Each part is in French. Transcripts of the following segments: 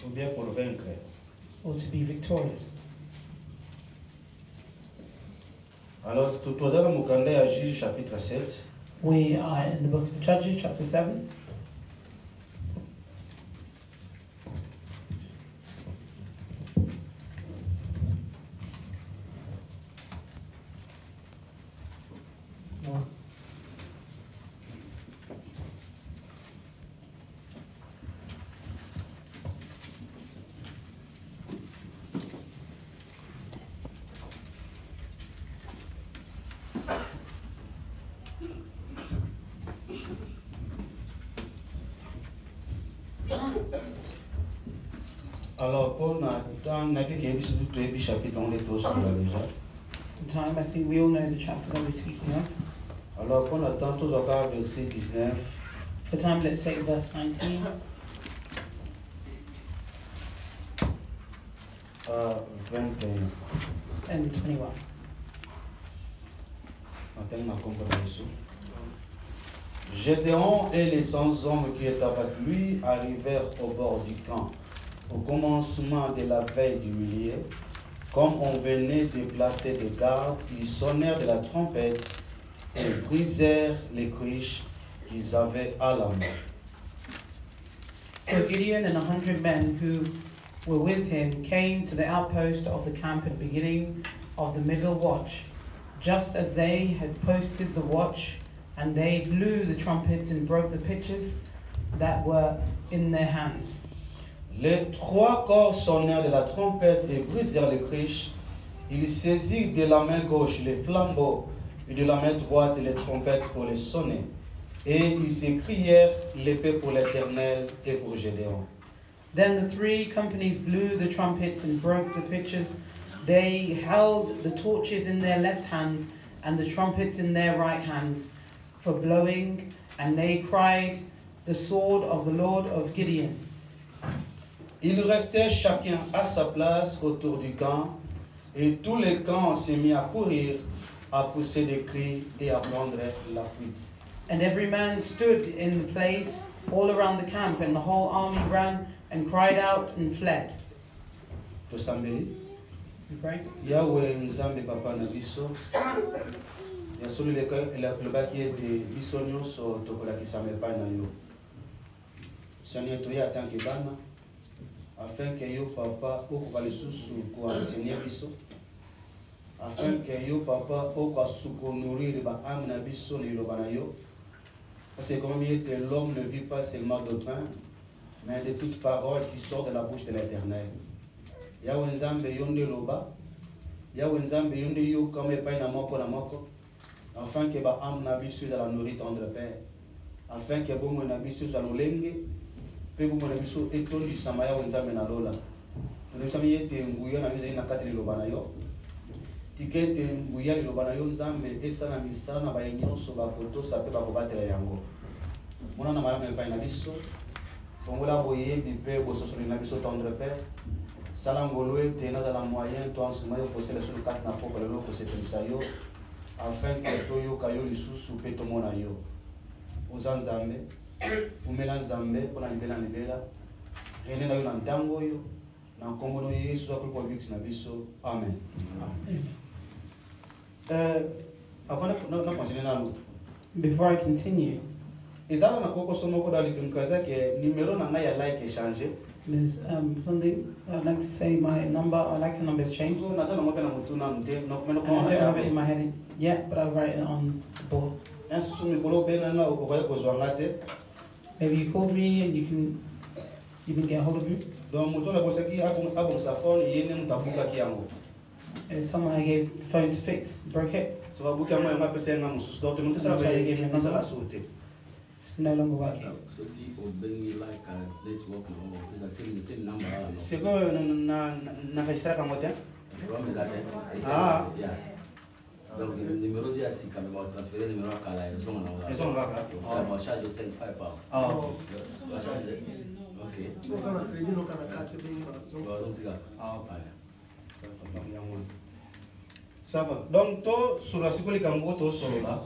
ou bien pour vaincre. or to be victorious. Alors, tout à l'heure, nous allons à Juge chapitre 7. We are in the book of Judges, chapter 7. Alors, pour Nathan, chapitre, on est tous sur la déjà. The time, I think we all know the chapter that we're speaking of. Alors, pour Nathan, tout au verset 19. For time, let's take verse 19 à 21. and 21. Maintenant, on comprend ça. Gédéon et les 100 hommes qui étaient avec lui arrivèrent au bord du camp au commencement de la veille du milieu. Comme on venait de placer des gardes, ils sonnèrent de la trompette et brisèrent les cruches qu'ils avaient à la main. So Gideon and 100 men who were with him came to the outpost of the camp at the beginning of the middle watch, just as they had posted the watch, and they blew the trumpets and broke the pitchers that were in their hands. Les 3 corps sonnèrent de la trompette et brisèrent les cruches. Ils saisirent de la main gauche les flambeaux et de la main droite les trompettes pour les sonner. Et ils s'écrièrent l'épée pour l'Éternel et pour Gédéon. Then the 3 companies blew the trumpets and broke the pitchers. They held the torches in their left hands and the trumpets in their right hands for blowing, and they cried, "The sword of the Lord of Gideon." Ils restaient chacun à sa place autour du camp, et tous les camps se mirent à courir, à pousser des cris et à prendre la fuite. And every man stood in the place all around the camp, and the whole army ran and cried out and fled. Tosambeli, You pray? Yahweh Nzambe papa na biso, ya solo lebaki ete biso nyonso tokolakisa epai na yo. Seigneur, toya atanke bana, afin que yo papa okoka lisusu koenseigner biso, afin que yo papa okoka konourrir baâme na biso na liloba na yo. Parce que comme il était, l'homme ne vit pas seulement de pain, mais de toute parole qui sort de la bouche de l'Éternel. Yahweh Nzambe yonde loba, Yahweh Nzambe yonde yo comme epai na moko, afin que baâme na biso ezala nourri tendre Père, afin que bongo na biso ezala lolenge, pe bongo na biso etondisama Yahweh Nzambe na lola. Tonisami ete nguya na yo ezali na kati liloba na yo. Tikete nguya liloba na yo Nzambe esala misala na baye nyonso bakotosa pe bakobatela yango. Mona na malamu epai na biso, fongola boyebi pe bososoli na biso tendre Père. Sala ngolo ete nazala moyen to ensema yo kosala solo kati na poko lelo kosepelisa yo, afin que toyoka yo lisusu pe tomona yo. Oza Nzambe, umela Nzambe mpona libela na libela, rene na yo na ntango oyo, na nkombo na Yesu akoli kobikisi na biso. Amen. Avant de continuer nalo, Before I continue, ezala na koko somo ko dali kinkaza ke numéro na ngai ya like changer. there's something I'd like to say. My number, I like the numbers changed. So na sana mo pena mutu na mte no I don't have it in my head yet, but I'll write it on the board. Ensu mikolo bena nga okoya kozwanga te. Maybe you called me and you can get a hold of me. Donc mutu la kosaki abon sa phone yene mutabuka kiyango. It's someone I gave the phone to fix, broke it. So babuka mo nga pesa nga mususu. Donc mutu sa ba yene nga sala sote. It's no longer working. So people bring me like a network number because I the same number. C'est quoi na registra ka moten? The problem is that Ah. yeah. Donc le numéro de si quand même transférer le numéro à Kala ils sont là. Ils sont là. Ah, moi charge 5 pounds. Ah. OK. So kana credit no kana carte bring Bon, donc c'est là. Ah, ok. Ça va bien moi. Ça va. Donc to sur la sikoli kango to solo là.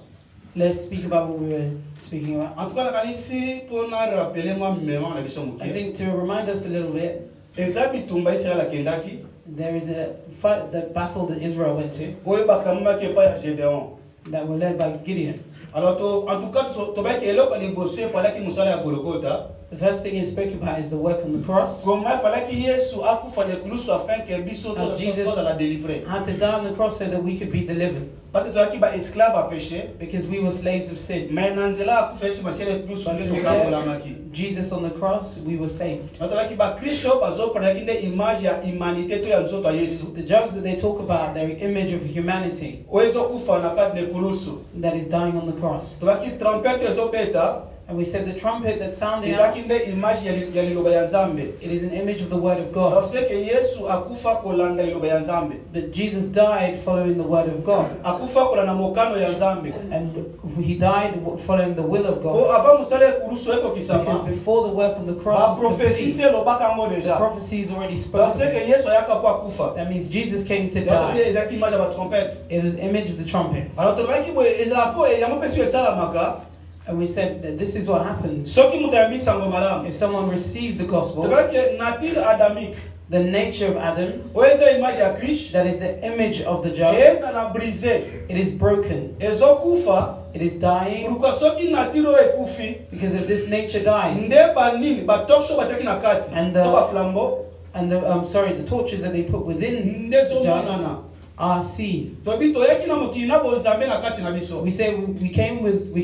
Let's speak about what we were speaking about. En tout cas, la ici pour nous rappeler moi même la mission I mukie. think to remind us a little bit, eza bitumba Israël akendaki There is a fight, the battle that Israel went to oyo bakamaki epai ya Gédéon. that were led by Gideon. Alors en tout cas tobaki eloko liboso epalaki mosala ya Golgotha. The first thing he spoke about is the work on the cross. Comment falaki Yesu akufa na ekulusu afin que biso tozala délivré. Had to die on the cross so that we could be delivered. Parce que tozalaki ba esclave à péché. Because we were slaves of sin. Mais na nzela akufa Yesu masiele ekulusu nde tokambolamaki. Jesus on the cross, we were saved. Na tozalaki ba Kristo bazoprenaki nde image ya humanité to ya nzoto ya Yesu. The drugs that they talk about, they're an image of humanity Oyo ezokufa na kati na ekulusu. that is dying on the cross. Tozalaki trompette ezobeta. And we said the trumpet that's sounding out, Ezalaki nde image ya liloba ya Nzambe. it is an image of the word of God. Alors c'est que Yesu akufa kolanda liloba ya Nzambe. That Jesus died following the word of God. Akufa kolanda mokano ya Nzambe. And he died following the will of O God. avant musala ekulusu eko Because kisama. before the work on the Ba cross was prophétie complete, se lobaka ngo the déjà. prophecy is already Alors c'est spoken. que Yesu ayaka po akufa. That means Jesus came to Yato bien die. ezalaki image ya ba trompette. It was image of the trumpets. Alors tobaki boye ezala po yango pesu esalamaka. And we said that this is what happens Soki mutu ayambi sango malamu. if someone receives the gospel. Tobaki nature adamique. The nature of Adam, Oyo eza image ya Kristo. that is the image of the judge, Ezala brisé. it is broken. Ezokufa. It is dying Pourquoi soki nature oyo ekufi. because if this nature dies, Nde banini ba torche batiaki na kati. And To ba flambeau. and the torches that they put within Nde the judge zomonana. are seen. Tobi toyeki na mokili na bonzambe na kati na biso. We say we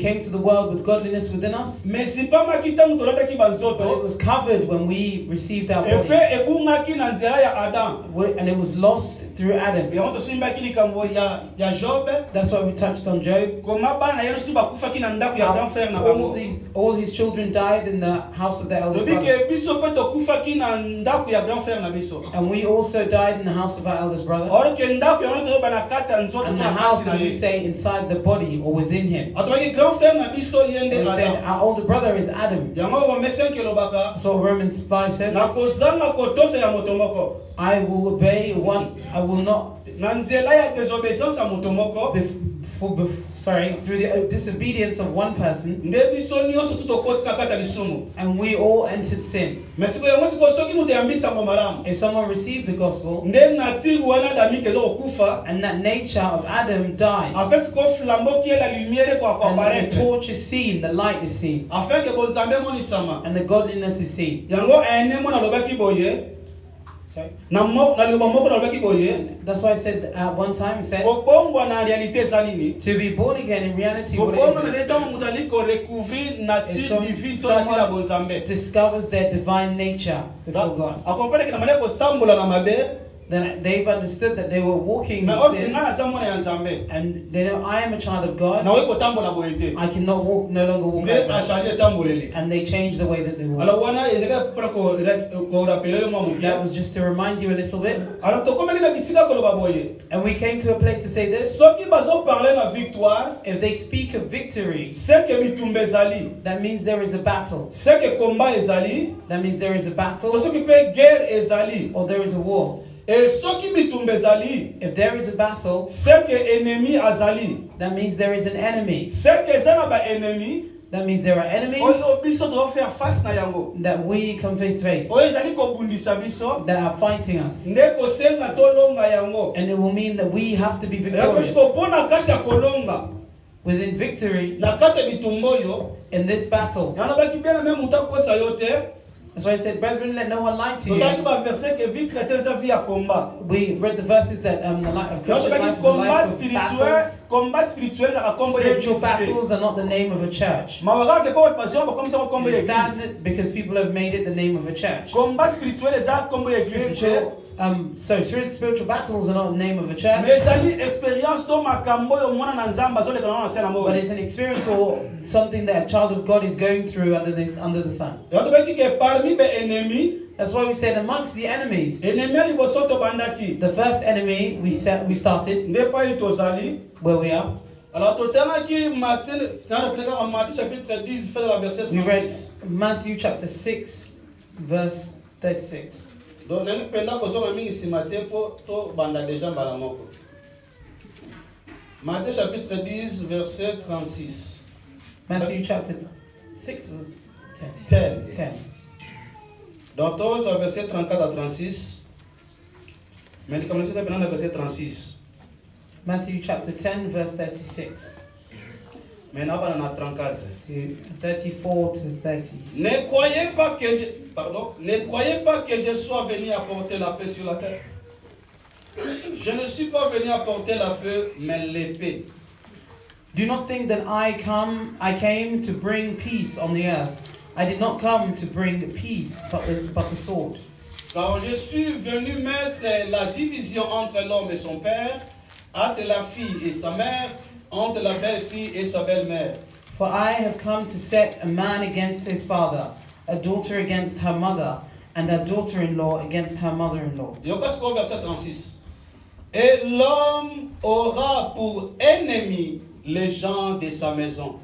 came to the world with godliness within us, Mais sipamaki ntango tolataki but it banzoto. was covered when we received our Epe bodies, ekungaki na nzela ya Adam. and it was lost through Adam. Yango tosimbaki likambo ya Job. That's why we touched on Job. Koma bana ya Yesu bakufaki na ndako ya grand frère na bango. All his children died in the house of the eldest brother. Tobi ke biso pe tokufaki na ndako ya grand frère na biso. And we also died in the house of our eldest brother. Or ke ndako yango toyoba na kati ya nzoto And the na house, kati na as we ye. say, inside the body or within him. Atobaki grand frère na biso We yende said Adam. our older brother is Adam. Yango Romains 5 elobaka. So Romans 5 says, Na kozanga kotosa ya moto moko. I will obey one, I will not, Na nzela ya désobéissance ya moto moko. through the disobedience of one person, Nde biso nyonso tutokoti na kati ya lisumu. and we all entered sin. Mais siko yango siko soki moto yambisa ngo malamu. If someone received the gospel, Nde nature wana adamike ezokokufa. and that nature of Adam dies, Afin siko flambeau qui est la lumière kwa and the apparaître. torch is seen, the light is seen, Afin que bonzambe monisama. and the godliness is seen. Yango ene mona lobaki boye. Sorry? Na liloba moko lobaki boye. That's why I said at one time, it said, Kobongwa na réalité eza nini? to be born again in reality, what Kobongwa is na it? ntango mutu ali ko recouvrir nature divine to nature ya bonzambe. Discovers their divine nature before God. Akomprendre que na mania kosambola na mabe. Then they've understood that they were walking Mais in oki sin, ngana za mwana ya nzambe. and they know I am a child of God. Na we kotambola boye te. I cannot walk, no longer walk Nde like that. achange tamboleli. And they changed the way that they walk. Alors wana ezeka pour ko rappeler yo mwa That mukia. was just to remind you a little bit. Alors tokomeki na bisika koloba boye. And we came to a place to say this. Soki bazo parler na victoire, If they speak of victory, c'est que bitumba ezali. that means there is a battle. C'est que combat ezali. That means there is a To battle soki pe guerre ezali. or there is a war. Et soki bitumba ezali, If there is a battle, c'est que ennemi azali. that means there is an enemy. C'est que eza na ba ennemi. That means there are enemies Oyo biso to faire face na yango. that we come face to face, Oyo ezali kobundisa biso. that are fighting us. Nde kosenga tolonga yango. And it will mean that we have to be Yako victorious. siko pona kati ya kolonga. Within victory, Na kati ya bitumba oyo. in this battle. Yana baki bena me muta kosa yo te. That's why I said, brethren, let no one lie to Totaki you. ba verset que vie chrétienne eza vie ya combat. We read the verses that the life of Yana Christian baki life is a combat life of spirituel, battles. combat spirituel na kombo ya Spiritual église. battles are not the name of a church. Mawaka ke pa passion ba comme ça kombo ya It's église. sad because people have made it the name of a church. Combat spirituel eza kombo ya église. Spiritual battles are not the name of a church, Mais ezali expérience to makambo yo mwana na nzamba zo leka na sena mo. but it's an experience or something that a child of God is going through under the sun. Yana baki ke parmi be ennemi, That's why we said amongst the enemies, ennemi ali boso to bandaki. the first enemy we started Nde pa ito zali. where we are. Alors totanaki Matthieu, dans le plan Matthieu chapitre 10 fait la verset We read 36. Matthew chapter 6, verse 36. Donc nali penda kozonga mingi si Matthieu po to banda déjà mbala moko. Matthieu chapitre 10 verset 36. Matthew chapter 6 or 10? 10. 10. Dans Toz, verset 34 à 36. Mais comme nous sommes maintenant verset 36. Matthew chapter 10, verse 36 Maintenant, on a 34. to 34 to 36. Ne croyez pas que je sois venu apporter la paix sur la terre. Je ne suis pas venu apporter la paix, mais l'épée. Do not think that I came to bring peace on the earth. I did not come to bring peace, but a sword. Car je suis venu mettre la division entre l'homme et son père, entre la fille et sa mère, entre la belle-fille et sa belle-mère. For I have come to set a man against his father, a daughter against her mother, and a daughter-in-law against her mother-in-law. Et on passe au verset 36. Et l'homme aura pour ennemi les gens de sa maison.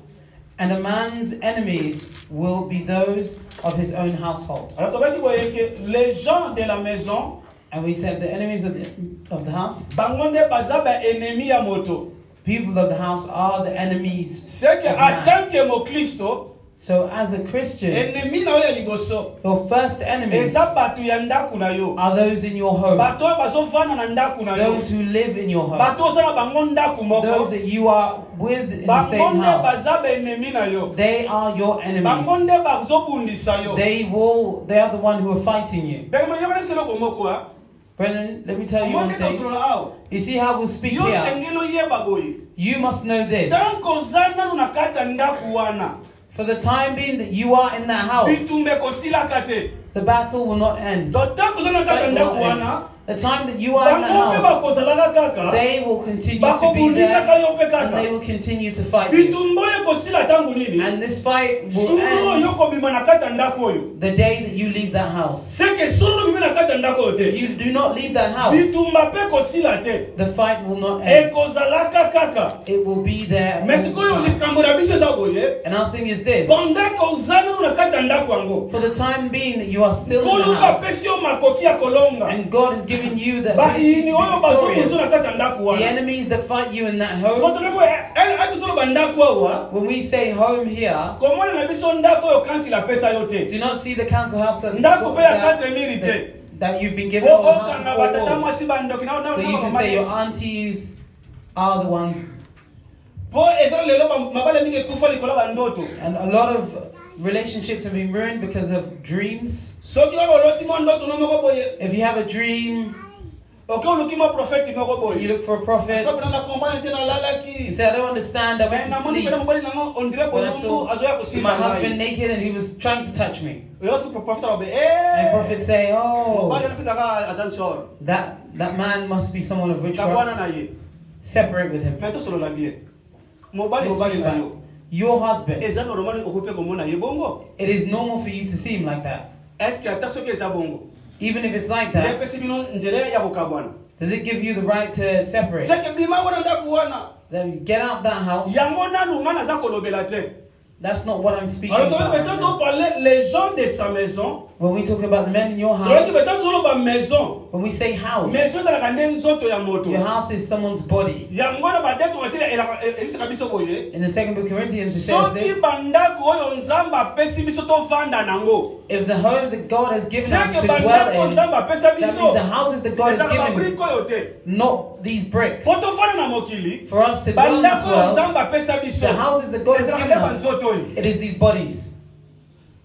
And a man's enemies will be those of his own household. Alors, tu vas dire que les gens de la maison, And we said the enemies of the house, bangonde bazaba ennemi ya moto. people of the house are the enemies C'est que of en man. tant que mo Kristo, So as a Christian, ennemi na ole liboso. your first enemies Eza batu ya ndaku na yo. are those in your home, Bato bazofana na ndaku na yo. those who live in your home, Bato ozana bango ndaku moko. those that you are with in the same Bangonde house. bazaba ennemi na yo. They are your enemies. Bangonde bazobundisa yo. They are the one who are fighting you. Bema yoko selo komoko ha. Brethren, let me tell you one Monde thing. tosolo awo. You see how we speak Yo here? sengelo yeba boye. You must know this. Tanko zana na kati ya ndaku wana. For the time being that you are in that house, Bitumbe kosila kate. the battle will not end. Do tanko zana kati ya Fight will ndaku not end. wana. The time that you are in that Bangonde house, bakozalaka kaka. they will continue to be Bakobundisa ka there yo pe and they kaka. will continue to fight you. Bitumbo ye kosila tangu nini? And this fight will Suro end yo kobima na kati ya ndaku oyo. the day that you leave that house. Seke suro bima na kati ya ndaku oyo If te. you do not leave that house, Bitumba pe kosila te. the fight will not end. Ekozalaka kaka. It will be there. Mais all sikoyo the time. likambo na biso eza boye. Another thing is this. Pendant kozana na kati ya ndaku yango. For the time being that you are still in the Koluka house, pesi yo makoki ya kolonga. and God has given you the Ba ability to ini be oyo bazokuzu na victorious, kati ya ndaku the wana. enemies that fight you in that home, Sikotoneko ati solo bandaku awa. when we say home here, Komona na biso ndako oyo kansi la pesa yo te. do not see the council house Ndako pe ya 4000 te. that you've been given all the house Okanga of batata four walls. mwasi bandoki na So you can say your aunties are the ones. Po eza lelo mabale mingi kufa likola bandoto. And a lot of relationships have been ruined because of dreams. Soki oyo oloti mo ndoto no moko boye. If you have a dream, Oke oluki mo prophète moko you boye. look for a prophet. Ko na komana te na You lalaki. say, I don't understand, I Mais went na to moni sleep. pena mobali nango on dirait When I bolungu saw azoya my kusimba husband ngai. naked and he was trying to touch me. Oyo so prophète ba And the prophet say, oh, Mobali anapita ka azansor. that man must be someone of Kabwana witchcraft. na ye. Separate with him. Mais to solo la bien. Mobali Let's mobali speak na back. yo. Your husband, Eza normal okupe komona ye bongo. it is normal for you to see him like that. Est-ce que ata soki eza bongo? Even if it's like that, Lepesi bino nzela ya kokabwana. does it give you the right to separate? Seke bima wana ndaku wana. That means get out that house. Yango nanu ngana za kolobela te. That's not what I'm speaking Alors toi about. maintenant parler les gens de sa maison. When we talk about the men in your Toi house, maintenant zolo ba maison. when we say house, Maison za la kande nzoto ya moto. your house is someone's body. Yango na ba dete ngati elisa biso boye. In the second book of Corinthians, it says Soki this: bandako oyo nzamba pesi biso to vanda nango. if the homes that God has given us Seke to dwell bandako in, nzamba pesa that biso. means the houses that God Eza has ba given, briko yo te. not these bricks. Poto fana na mokili. For us to dwell in this Bandako oyo world, nzamba pesa biso. the houses that God has Eza given kande us, nzoto oyo. it is these bodies.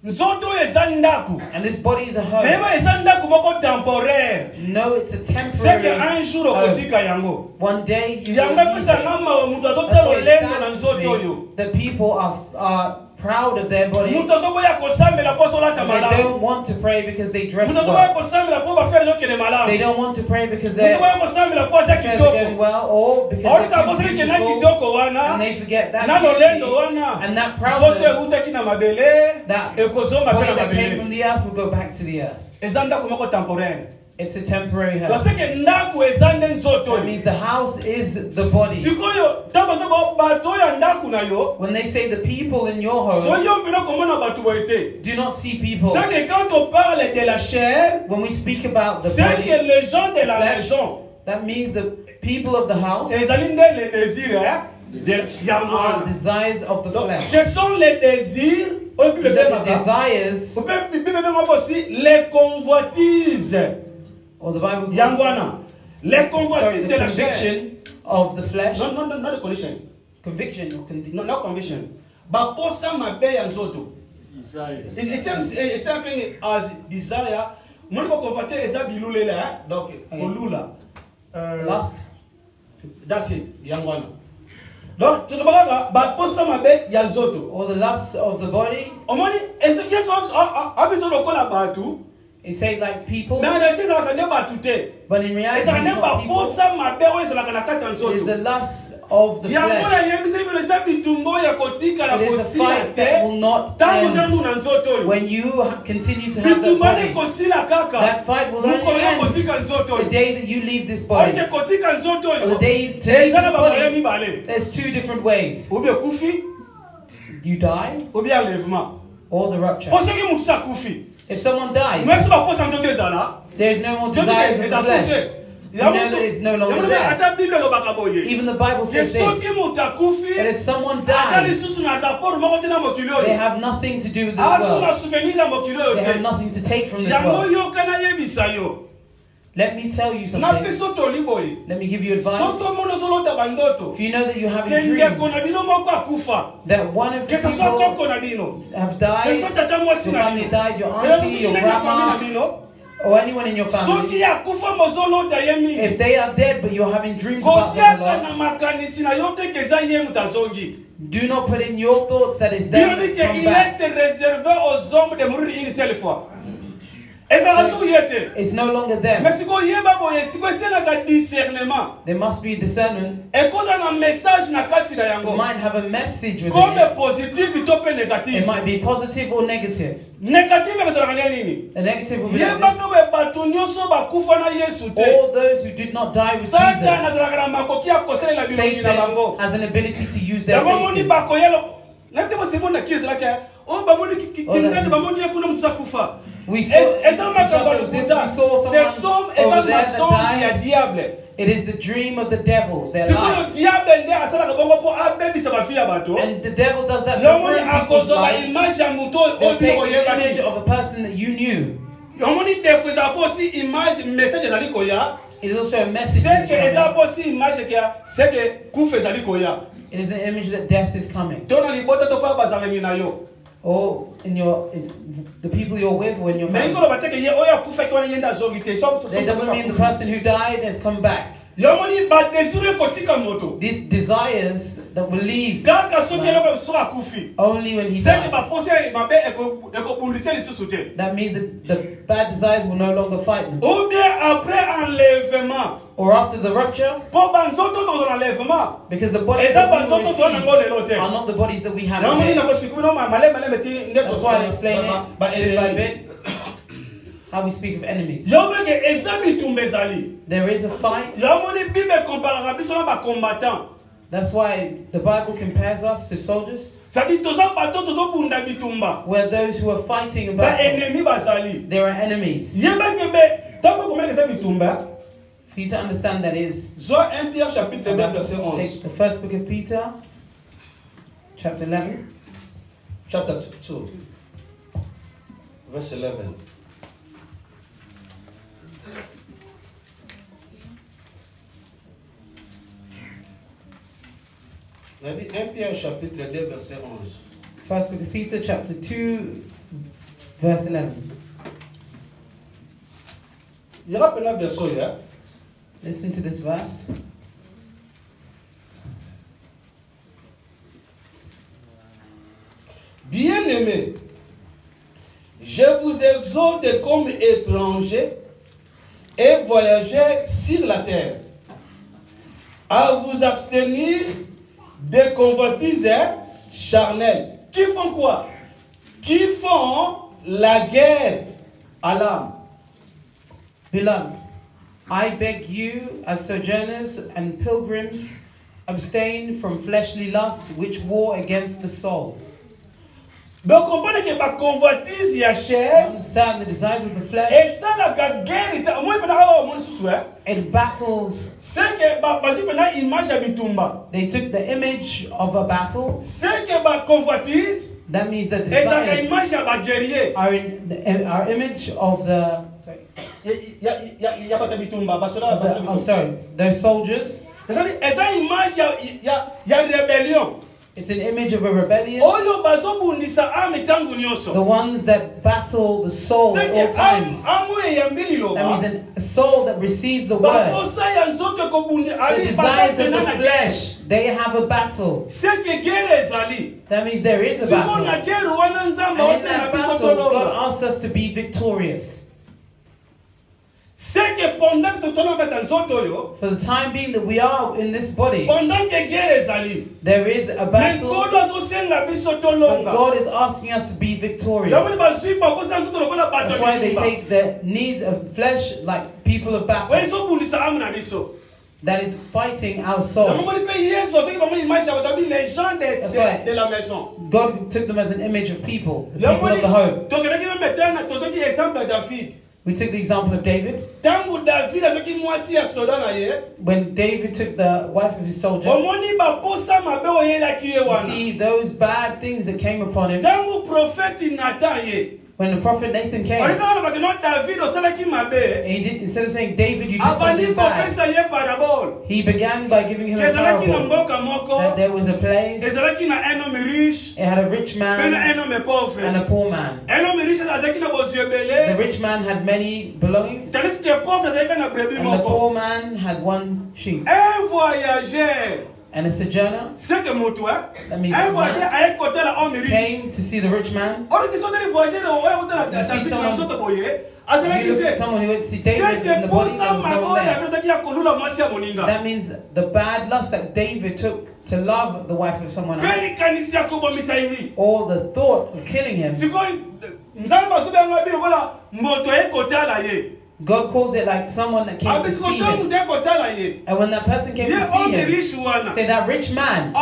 Nzoto oyo eza ndaku. And this body is a home. Mema eza ndaku moko temporaire. No, it's a Seke temporary un jour home. okotika yango. One day you will Yanga leave pesa it. ngama wa mutu That's azotsa why it lolendo na saddens nzoto me oyo. that people are proud of their body. Mutu azoboya kosambela po azolata And they malamu. don't want to pray because they dress Mutu azoboya well. kosambela po bafere ezokende They malamu. don't want to pray because Mutu their azoboya kosambela po aza affairs are going kitoko. well, or because Orika they're boseli too kena beautiful, kitoko and wana. they forget that Na lolendo beauty wana. and that Sote proudness. eutaki na mabele. That Ekozonga pe body na that came from mabele. the earth will go back to the earth. Eza ndaku moko temporaire. It's a temporary Donc house. seke ndaku eza nde nzoto That oyo. means the house is the body. Sikoyo ntango azoba bato ya ndaku na yo. When they say the people in your home, Toyo mpena komona bato boye te. do not see people. C'est que quand on parle de la chair, When we speak about the c'est body, que les gens de la flesh, maison, that means the people of the house, ezali nde le désir, hein? are desires of the Donc, flesh. ce sont les désirs, on peut le These are faire the desires, on peut même aussi les convoitises. or the Bible calls, Yangwana. Les sorry, convoitises the de la chair. conviction of the flesh. Non, not the condition. Conviction or No, not conviction. But posa mabe ya nzoto. It's the same thing as desire. Mon ko convoiter eza bilule la, donc olula. lust. That's it, Yangwana. Donc, tu vois, bah posa mabe ya nzoto. Or the lust of the body. Omoni, est-ce que ça a besoin de quoi la batu? It say like people, Mais en réalité, ça ne va pas tout. but in reality, Et ça it's n'est pas not people. posa mabe ou c'est la kanakata It is nzoto. the lust of the Yangwana flesh. yebisa ibilo za bitumbo ya kotika la It is a kosila fight that will te. not Tango end zangu na nzoto yo. when you continue to have that Bitumbo body. ne kosila kaka. That fight will only Mukolo ya end kotika nzoto the yo. day that you leave this body. Oike kotika nzoto Or the yo. day to leave Eza na this bamoya body, mibale. there's two different ways. Ou bien kufi, You die ou bien enlèvement. or the rupture. Pour ceux qui mutu sa kufi. If someone dies, Nous sommes pas nzoto ezala. there is no more Dieu dit desires que of c'est the à flesh. sauter. You know that it's no longer there. Ata Bible lobaka boye. Even the Bible C'est says ceux qui this, mutu akufi. that if someone Ata dies, lisusu na rapport moko te na mokili they oyo. have nothing to do with this Asu na world. souvenir na mokili oyo They have te. nothing to take from this Yango world. yo kana yebisa yo. Let me tell you Na something. peso toli boye. Let me give you advice. Soto mono zolota bandoto. If you know that you're having Kenge kona dreams bino moko akufa. that one of the Que ce soit people koko na bino. have Que died, ce soit tata mwasi your na family bino. died, your Que auntie, your grandma, bino. or anyone in your Soki family, akufa mozolota ye mingi. if they are dead but you're having dreams about them a Kotiaka na lot, makanisi na yo te keza ye mutazongi. do not put in your thoughts that it's Dieu them dit that's come qu'il back. est réservé aux hommes de mourir une seule fois. Ezala su yete. It's no longer them. Mais siko yeba boye siko esenaka discernement. There must be discernment. Ekoza na message na kati na It yango. might have a message within Comme it. positif to pe It négatif. might be positive or negative. Négatif ezalaka nini? The negative will be Yeba like no be bato nyonso bakufa na Yesu this. te. All those who did not die with Satan Jesus, azalaka na makoki ya kosalela bilongi na Satan bango. has an ability to use their Yango moni faces. bakoyelo. Nate mo simo na kiezalaka. Oh bamoni kingani that's it. bamoni yakuna mtu kufa. We saw, Eza makambo just as this, lokuta. we saw C'est someone somme eza over there that mensonge ya died. diable. It is the dream of the devils, their Sikoyo lies. diable nde asalaka bongo po abebisa bafi ya bato. And the devil does that to Yomoni ruin people's akozwa lives. image ya muto oyo They'll take the image koyebaki. of a person that you knew. Yomoni defo eza po si image message ezali koya. It is also a message. C'est que that's eza coming. po si image ke c'est que kufa ezali koya. It is an image that death is coming. Tona libota to pa bazalemi na yo. Or in the people you're with or in your Mais family. ngolo bateke ye oyo akufa ke wana yenda zongi te. That doesn't mean the person who died has come back. Yomoni ba désiré kotika moto. These desires that will leave Kaka soki eloko so akufi. only when he C'est que ba dies. pose mabe eko bundisa lisusu te. That means that the bad desires will no longer fight them. Ou bien après enlèvement. Or after the rupture, Po banzoto to enlèvement. because the bodies Eza that we banzoto to na receive ngolo te. are not the bodies that we have Yomoni na today. kosi kuno male meti ndeko. That's why I explain it ba bit by enemy. bit how we speak of enemies. Yomeke eza bitumba ezali. There is a fight. Yomoni Bible comparera biso na ba combattant. That's why the Bible compares us to soldiers. Ça dit toza bato tozo bunda bitumba. Where those who are fighting Ba about ennemi bazali. there are enemies. Yebeke be tango komele eza bitumba. For you to understand that is Zo 1 Pierre chapitre 2 verset 11. take the first book of Peter, chapter 11. Chapter 2. Verse 11. Maybe 1 Pierre chapitre 2 verset 11. First book of Peter, chapter 2, verse 11. Il y aura plein de versions là. Listen to this verse. Bien-aimés, je vous exhorte comme étrangers et voyageurs sur la terre à vous abstenir des convoitises charnelles. Qui font quoi? Qui font la guerre à l'âme. Beloved, I beg you, as sojourners and pilgrims, abstain from fleshly lusts which war against the soul. Donc comprenez que ma convoitise ya chair Understand the desires of the flesh. et ça la guerre moi pendant au monde sous It battles. c'est que parce que pendant image ya bitumba They took the image of a battle. c'est que ma convoitise That means the et ça desires image ya ba guerrier our image of the. Sorry. ya pas bitumba parce que Oh, sorry. Those soldiers. c'est-à-dire et ça image ya rébellion. It's an image of a rebellion. Oyo bazobundisa ame tangu nyonso. The ones that battle the soul at all times. That means a soul that receives the word. The desires of the flesh, they have a battle. That means there is a battle. And in that battle, God asks us to be victorious. For the time being that we are in this body, there is a battle. But God is asking us to be victorious. That's why they take the needs of flesh like people of battle. That is fighting our soul. That's why God took them as an image of people, the people of the home. We took the example of David. When David took the wife of his soldier, you see those bad things that came upon him. When the prophet Nathan came, he did, instead of saying, David, you did something bad, he began by giving him a parable. That there was a place, it had a rich man and a poor man. The rich man had many belongings, and the poor man had one sheep. And a sojourner, that means a man, came to see the rich man. You see someone who went to see David in the body, there was no one there. That means the bad lust that David took to love the wife of someone else, or the thought of killing him. God calls it like someone that came to see him. And when that person came to see him, say that rich man,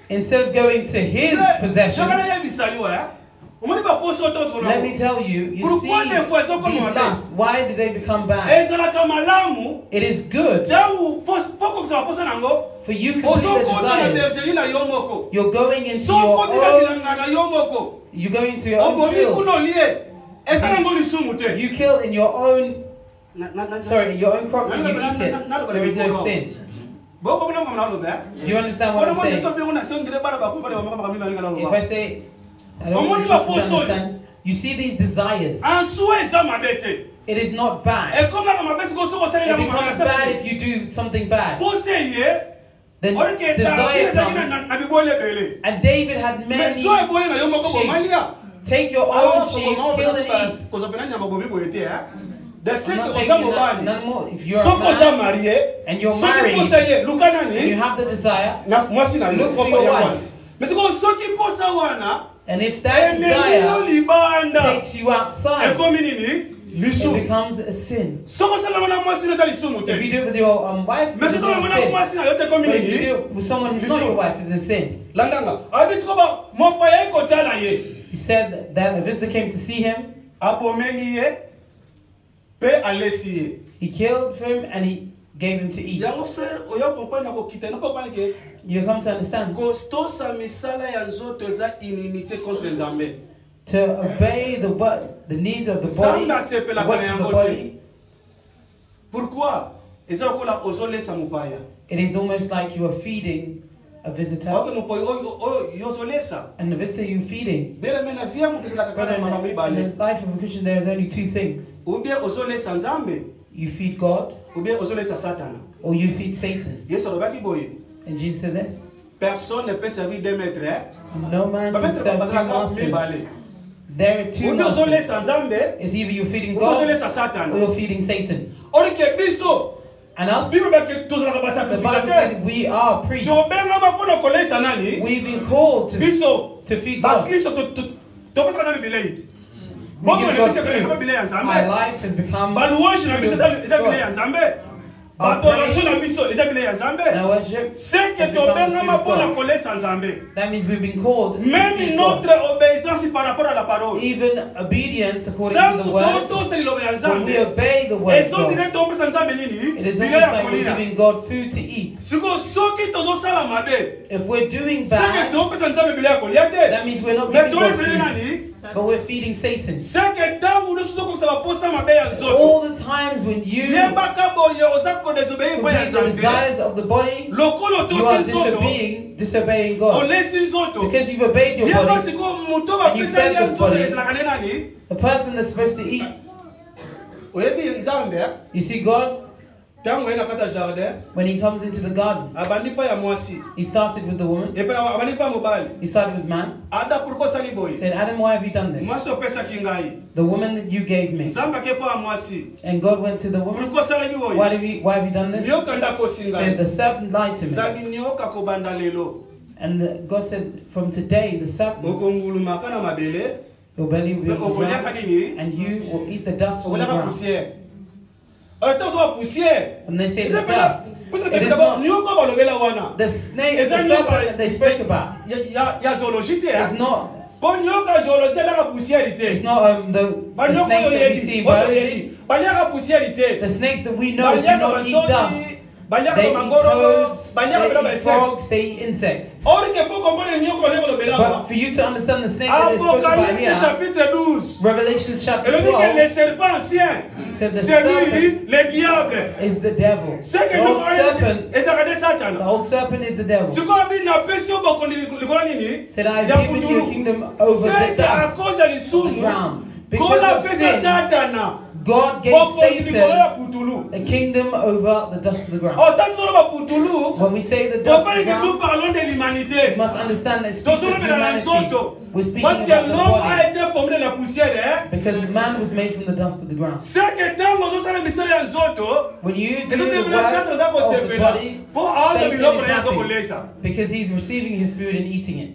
instead of going to his possessions, let me tell you, you see these lusts, why do they become bad? It is good for you to complete the desires. You're going into your own field. You kill in your own, in your own crops and you eat it. There is no sin. Do you understand what I'm saying? If I say, I don't want you to understand. You see these desires. It is not bad. It becomes bad if you do something bad. Then desire comes. And David had many sheep. Take your own sheep, kill and eat. If you're a man and you're married and you have the desire, look for your wife. And if that desire takes you outside, it becomes a sin. If you do it with your wife, it's not a sin. But if you do it with someone who's not your wife, it's a sin. He said that a visitor came to see him. He killed him and he gave him to eat. You come to understand. To obey the needs of the body, the works of the body. It is almost like you are feeding a visitor. And the visitor you're feeding. Brother, in the life of a Christian, there is only two things. You feed God, or you feed Satan. And Jesus said this. No man can serve two masters. There are two masters. It's either you're feeding God or you're feeding Satan. And us, the Bible said we are priests. We've been called to feed God. We give God food. My life has become God. our Badoration na praise biso eza bile ya Nzambe. and our worship C'est que has become the tobengama food of mpona God. kolesa Nzambe. That means we've been called to Même feed God. notre obéissance par rapport à la parole. Even obedience according to Tanto the word. toto se liloba ya When we Nzambe. obey the word of Ezo God, dire topesa Nzambe nini? it is Bile almost ya like we're kolia. giving God food to eat. Siko soki tozosala mabe. If we're doing C'est que bad, topesa Nzambe bile ya kolia te. that means we're not Mais giving God toleseli food, nani? but we're feeding Satan. C'est que tango nyonso baposa mabe ya nzoto. All the times when you Yebaka boye oza kodesobeye mpo ya complete the Nzambe. desires of the body, Lokolo you are tosi nzoto. disobeying God. Olesi nzoto. Because you've obeyed your Yeba body, siko muto and you bapesa fed ya the nzoto body. ezalaka nde nani? the person that's supposed to eat. Oyebi Nzambe You see, God, tango ye na kati ya jardin when he comes into the garden, abandi pa ya mwasi he started with the woman, epe abandi pa mobali. he started with man. Ada pourquoi osali He boye? said, Adam, why have you done this? Mwasi opesaki ngai. The woman that you gave me. Nzambe ake po ya mwasi. And God went to the woman, Pourquoi osalaki why boye? have you done this? He Nioka ndakosi said, ngai. the serpent lied to me. Nzabi nioka kobanda lelo. And God said, from today, the serpent, Okongulumaka na mabele. your belly will be on the Okoliaka ground, nini? and you will eat the dust from the Okoliaka ground. poussière. Otozo poussière. And they say Eza the dust. Parce que It is d'abord not nioka balobela wana. the snake, the Eza serpent nioka that they spoke about. ya zoologie te. It's not. Po nioka zoologie la poussière te. It's not the snakes that we see in biology. Baliaka poussière te. The snakes that we know do Baliaka not eat banzoti, dust. baliaka They eat mangorogo, toads, baliaka they bila eat insects. frogs, they eat insects. Or que pour comprendre nioka leko lobela But wa. for you to understand the snake that they spoke about Apocalypse here, chapitre 12. Revelation chapter Elle dit que 12 le serpent ancien, said the c'est serpent lui le diable. is the devil. C'est que The nous old serpent, ezakade the Satan. old serpent is the devil. Siko abi na pesi bokondi likolo nini? Said, I Ya have given you a kutulu. kingdom over C'est the à dust, cause ya the lisumu. ground. Kola Because of pesa sin, Satana. God gave Bokondi likolo ya Satan putulu. a kingdom over the dust of the ground. Autant de ba putulu. When we say the dust of Papa the que nous ground, parlons de we l'humanité. must understand that it speaks of Tosolo na humanity. nzoto. We're speaking Parce que about the l'homme body. a été formé de la poussière, hein? Because man was made from the dust of the ground. C'est que tant que nous allons missionner en zoto, When you et do nous the devons work s'attendre à of the observer là. body, Pour avoir Satan le is biloko ya happy zokolesa. because he's receiving his food and eating it.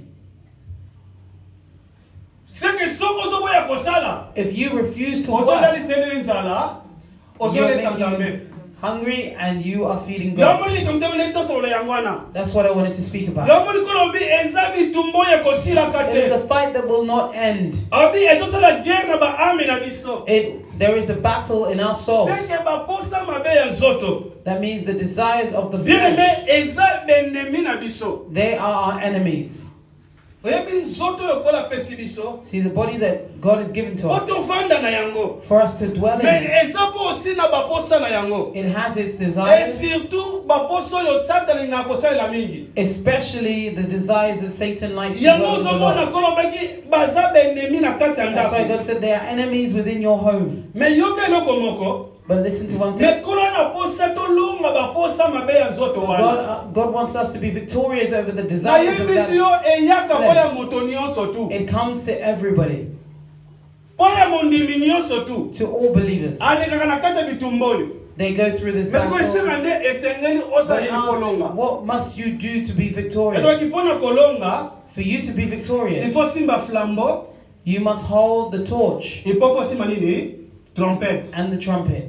C'est que soko soko ya kosala. If you refuse to Ozonda work, lisende nzala, you're ozolesa making nzambe. hungry and you are feeding God. Yango ni komtemele tosolo yangwana. That's what I wanted to speak about. Yango ni kolobi eza bitumbo ya kosila It is kate. a fight that will not end. Abi etosala guerre na ba ame na biso. There is a battle in our souls. C'est que ba posa mabe ya nzoto. That means the desires of the Bien flesh, aimé eza benemi na biso. they are our enemies. Oyebi nzoto yokola pesi biso. See, the body that God has given to us, Oto vanda na yango. for us to dwell in, Mais it eza po aussi na ba posa na yango. it has its Et desires, surtout ba poso yo Satan na kosalela mingi. especially the desires that Satan likes to Yango dwell in the ozomona Lord. kolobaki baza benemi na kati ya That's why ndako. God said they are enemies within your home. Mais yoka eloko moko. But listen to one thing. Mais kola na posa tolonga ba posa mabe ya nzoto wana. God wants us to be victorious over the desires of Nayebi si yo that. eyaka po ya moto nyonso tu. It comes to everybody, Po ya mondimi nyonso tu. to all believers. Alekaka na kati ya bitumba oyo. They go through this Mais siko battle. esenga nde esengeli osala But kolonga. ask, what must you do to be victorious? Etoki mpona kolonga, For you to be il victorious, faut simba flambeau, you must hold the torch il faut simba nini? Trompette. and the trumpet.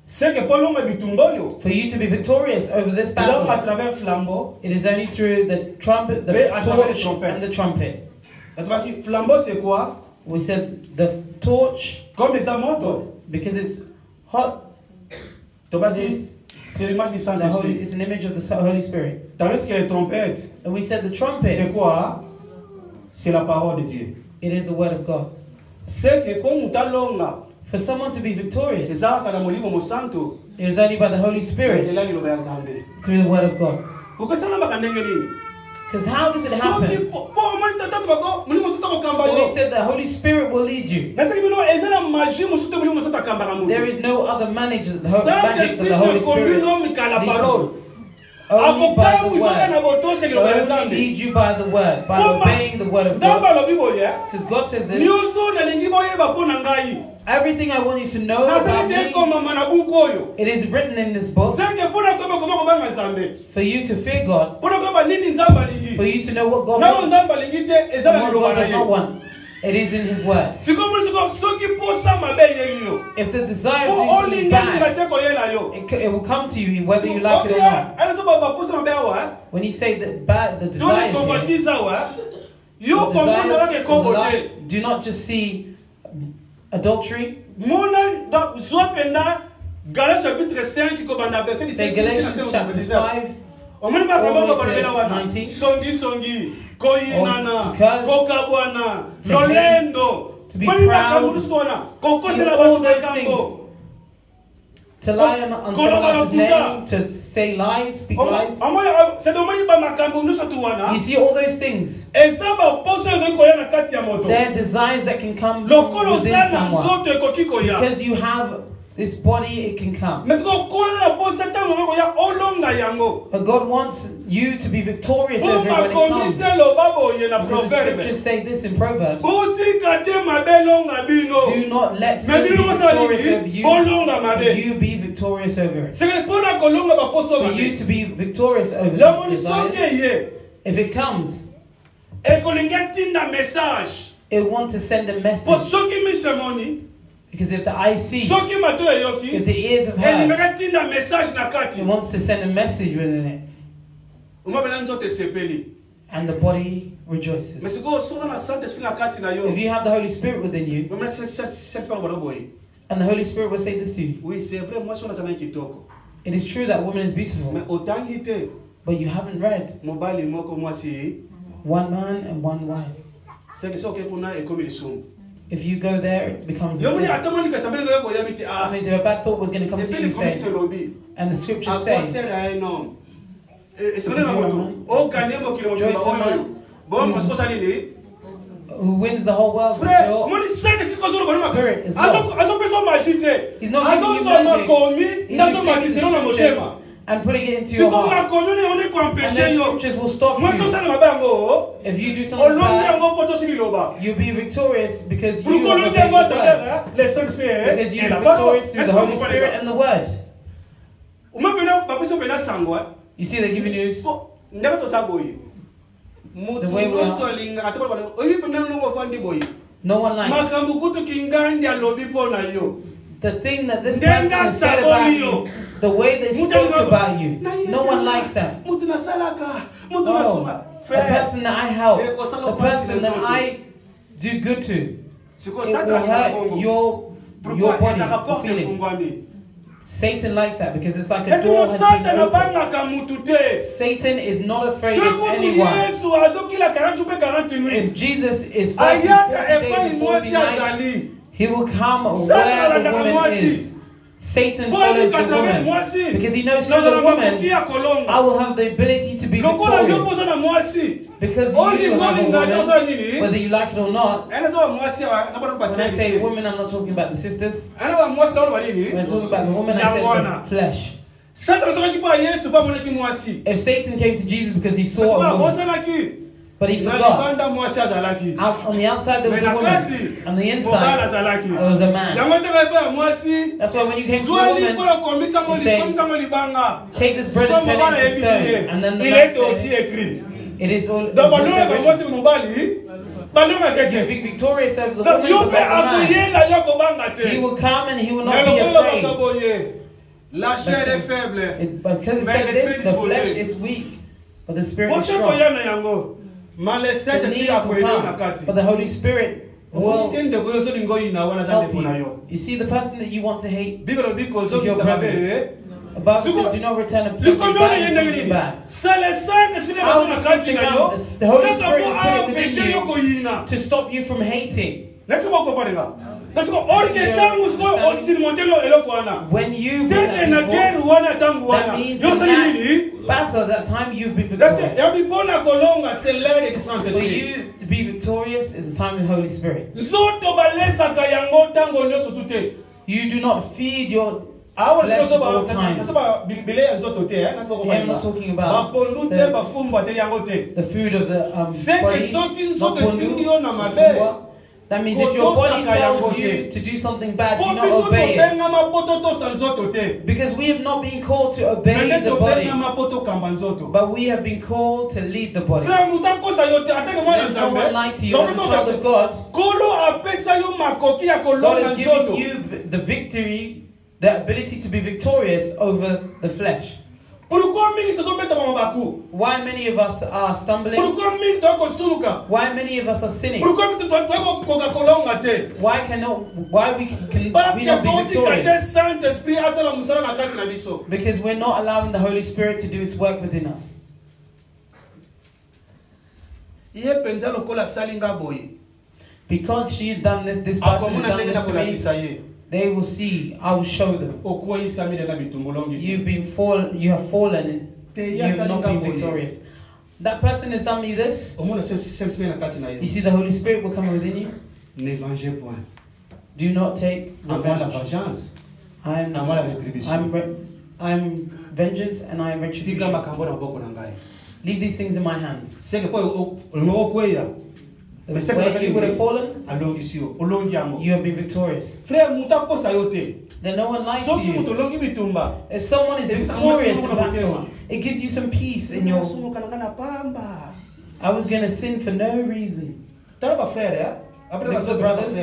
C'est que po longa bitumba oyo. For you to be victorious over this Alors à battle, travers flambeau, it is only through the trumpet, the Mais à travers les torch, trompettes. and the trumpet. etoki flambeau c'est quoi? We said the torch Comme eza moto. because it's hot. Tobaki c'est l'image du The Holy, Saint-Esprit. it's an image of the Holy Spirit. Tandis que les trompettes, And we said the c'est trumpet, quoi? C'est la parole de Dieu. it is the word of God. C'est que pour mutalonga, For someone to be victorious, ezalaka na molimo mosanto, it is only by the Holy Spirit nzela liloba ya Nzambe. through the word of God. Okosala ndenge nini? Because how does it Soki happen? po omoni tata bako, molimo mosanto akokamba Well, yo. we said the Holy Spirit will lead you. Nasaki bino eza na magie mosusu te molimo mosanto akambaka moto. There is no other magic than the Saint-Esprit Holy ne Spirit. combine qu'à la leads parole. you. Only by the Akokambwisaka na word. botose liloba ya Only Nzambe. lead you by the word, by Poma, obeying the word of Nzambe God. alobi boye. Because God says this, Nyonso nalingi boyeba mpo na ngai. everything I want you to know about Nazali te me, ekomama na buku oyo. it is written in this book Seke mpo na koyeba koma kobanga Nzambe. for you to fear God, Mpo na koyeba nini Nzambe alingi. for you to know what God Nao wants Nzambe alingi te eza and na what liloba God na does not ye. want. It is in His word. Sikoyo sikoyo soki posa mabe yeli yo. If the desire po of doing something olinga bad, te koyela yo. it will come to you whether you like it or not. Alizo baposa mabe awa. When you say that bad, the Tole desires here, convoitise awa. Yo the comprendre desires ke of the kombo te. lust, do not just see adultery. Mona dans soit penda Galates chapitre 5 ko banda verset 17. Say Galatians chapter 5. Omoni ba all the kamba way ba to wana. 19. Songi koyinana To curse, kokabwana to lolendo. to be Moni ba proud, kambu tona kokose see la all ba those kambo. to lie on someone else's name, to say lies, speak lies. C'est domani ba makambo nuso tu wana. You see all those things. Eza ba poso ekoya na kati ya moto. There are desires that can come Lokolo within sana someone. zoto ekoki koya. Because you have this body, it can come. Mais ko kola na poso tango koya olonga yango. But God wants you to be victorious over it when it comes. Because Because the scriptures say this in Proverbs. Do not let sin be victorious over you. You be victorious over it. For you to be victorious over these desires, if it comes, it wants to send a message. Because if the eyes see, if the ears have heard, it wants to send a message within it. And the body rejoices. If you have the Holy Spirit within you, and the Holy Spirit will say this to you, it is true that woman is beautiful, but you haven't read one man and one wife. If you go there, it becomes a sin. That means if a bad thought was going to come to you, say, and the scriptures say, who wins the whole world with your spirit is lost. He's not giving you magic. He's just taking the scriptures and putting it into your heart. And those scriptures will stop you. If you do something bad, you'll be victorious because you have obeyed the word. Because you're victorious through the Holy Spirit and the word. You see, they're giving you the way we are. No one likes the thing that this person has said about you, the way they spoke about you. No one likes that. Oh, the person that I help, the person that I do good to, it will hurt your body, your feelings. Satan likes that because it's like a door has been opened. Satan is not afraid of anyone. If Jesus is fasting 40 days and 40 nights, he will come where the woman is. Satan follows the woman because he knows through the woman I will have the ability to be victorious. Because you have a woman, whether you like it or not. When I say woman, I'm not talking about the sisters. When I talk about the woman, I said the flesh. If Satan came to Jesus because he saw a woman, but he forgot, out on the outside there was a woman, on the inside there was a man. That's why when you came to a woman, you say, take this bread and turn it into stone. And then the man said, it is all you'll be victorious over the woman, but not the man. He will come and he will not be afraid. Because it said this, the flesh is weak, but the spirit is strong. The knees will come, but the Holy Spirit will help you. You see, the person that you want to hate is your brother. The Bible says, do not return a thing bad. How the scripture comes, the Holy Spirit is putting within you to stop you from hating. When you that means in that battle, that time you've been victorious. For you to be victorious is the time of the Holy Spirit. You do not feed your flesh at all times. I'm not talking about the food of the body, That means if your body tells you to do something bad, do not obey it. Because we have not been called to obey the body, but we have been called to lead the body. Let no one lie to you as a child of God. God has given you the victory, the ability to be victorious over the flesh. Why many of us are stumbling? Why many of us are sinning? Why we not be victorious? Because we're not allowing the Holy Spirit to do its work within us. Because she has done this person has done this to me, they will see, I will show them. You have fallen, you have not been victorious. That person has done me this. You see the Holy Spirit will come within you. Do not take revenge. I'm vengeance and I am retribution. Leave these things in my hands. Where you would have fallen, you have been victorious. Then no one lies to you. If someone is victorious in battle, it gives you some peace in your... I was going to sin for no reason. Look at the brothers.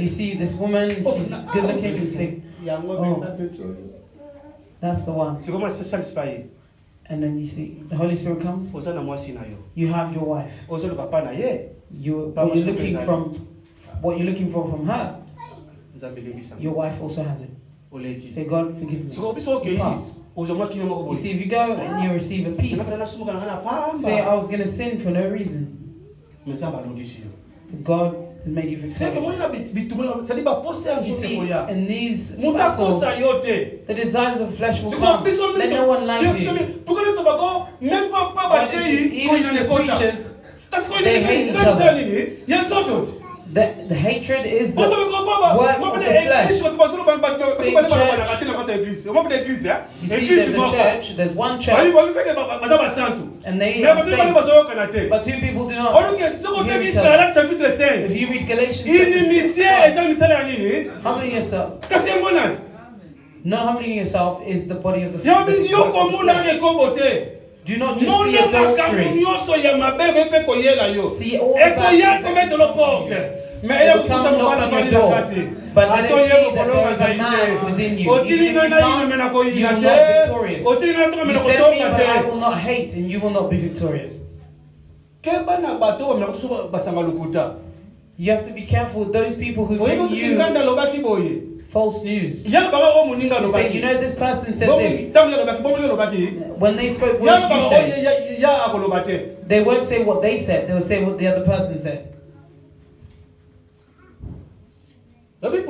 You see this woman, she's good looking. You say, oh, that's the one. And then you see the Holy Spirit comes. You have your wife. What you're looking for from her, your wife also has it. Say, God, forgive me. You pass. You see, if you go and you receive a peace, say, I was going to sin for no reason. God has made you victorious. You see, in these battles, the desires of flesh will come. Let no one lie to you. But even the preachers, they hate each other. The hatred is the work of the flesh. See, you see, there's a church, there's one church, and they are saved, but two people do not hear each other. If you read Galatians, humbling yourself, not humbling yourself is the body of the flesh. Do not just see adultery. See all the bad things. It will come knock on your door, but let it see that there is a man within you. Even if you come, you are not victorious. You send me, but I will not hate, and you will not be victorious. You have to be careful with those people who bring you false news. You say, you know, this person said this. When they spoke words you said, they won't say what they said, they will say what the other person said. You know,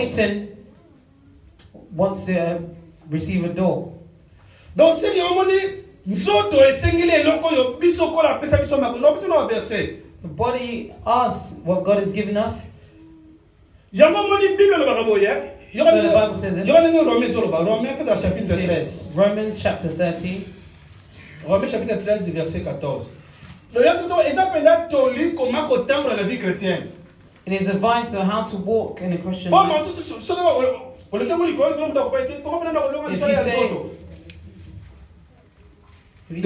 Satan wants to receive a door. The body asks what God has given us. So the Bible says this. Romans chapter 13. Romains chapitre 13, verset 14. It is advice on how to walk in a Christian life. If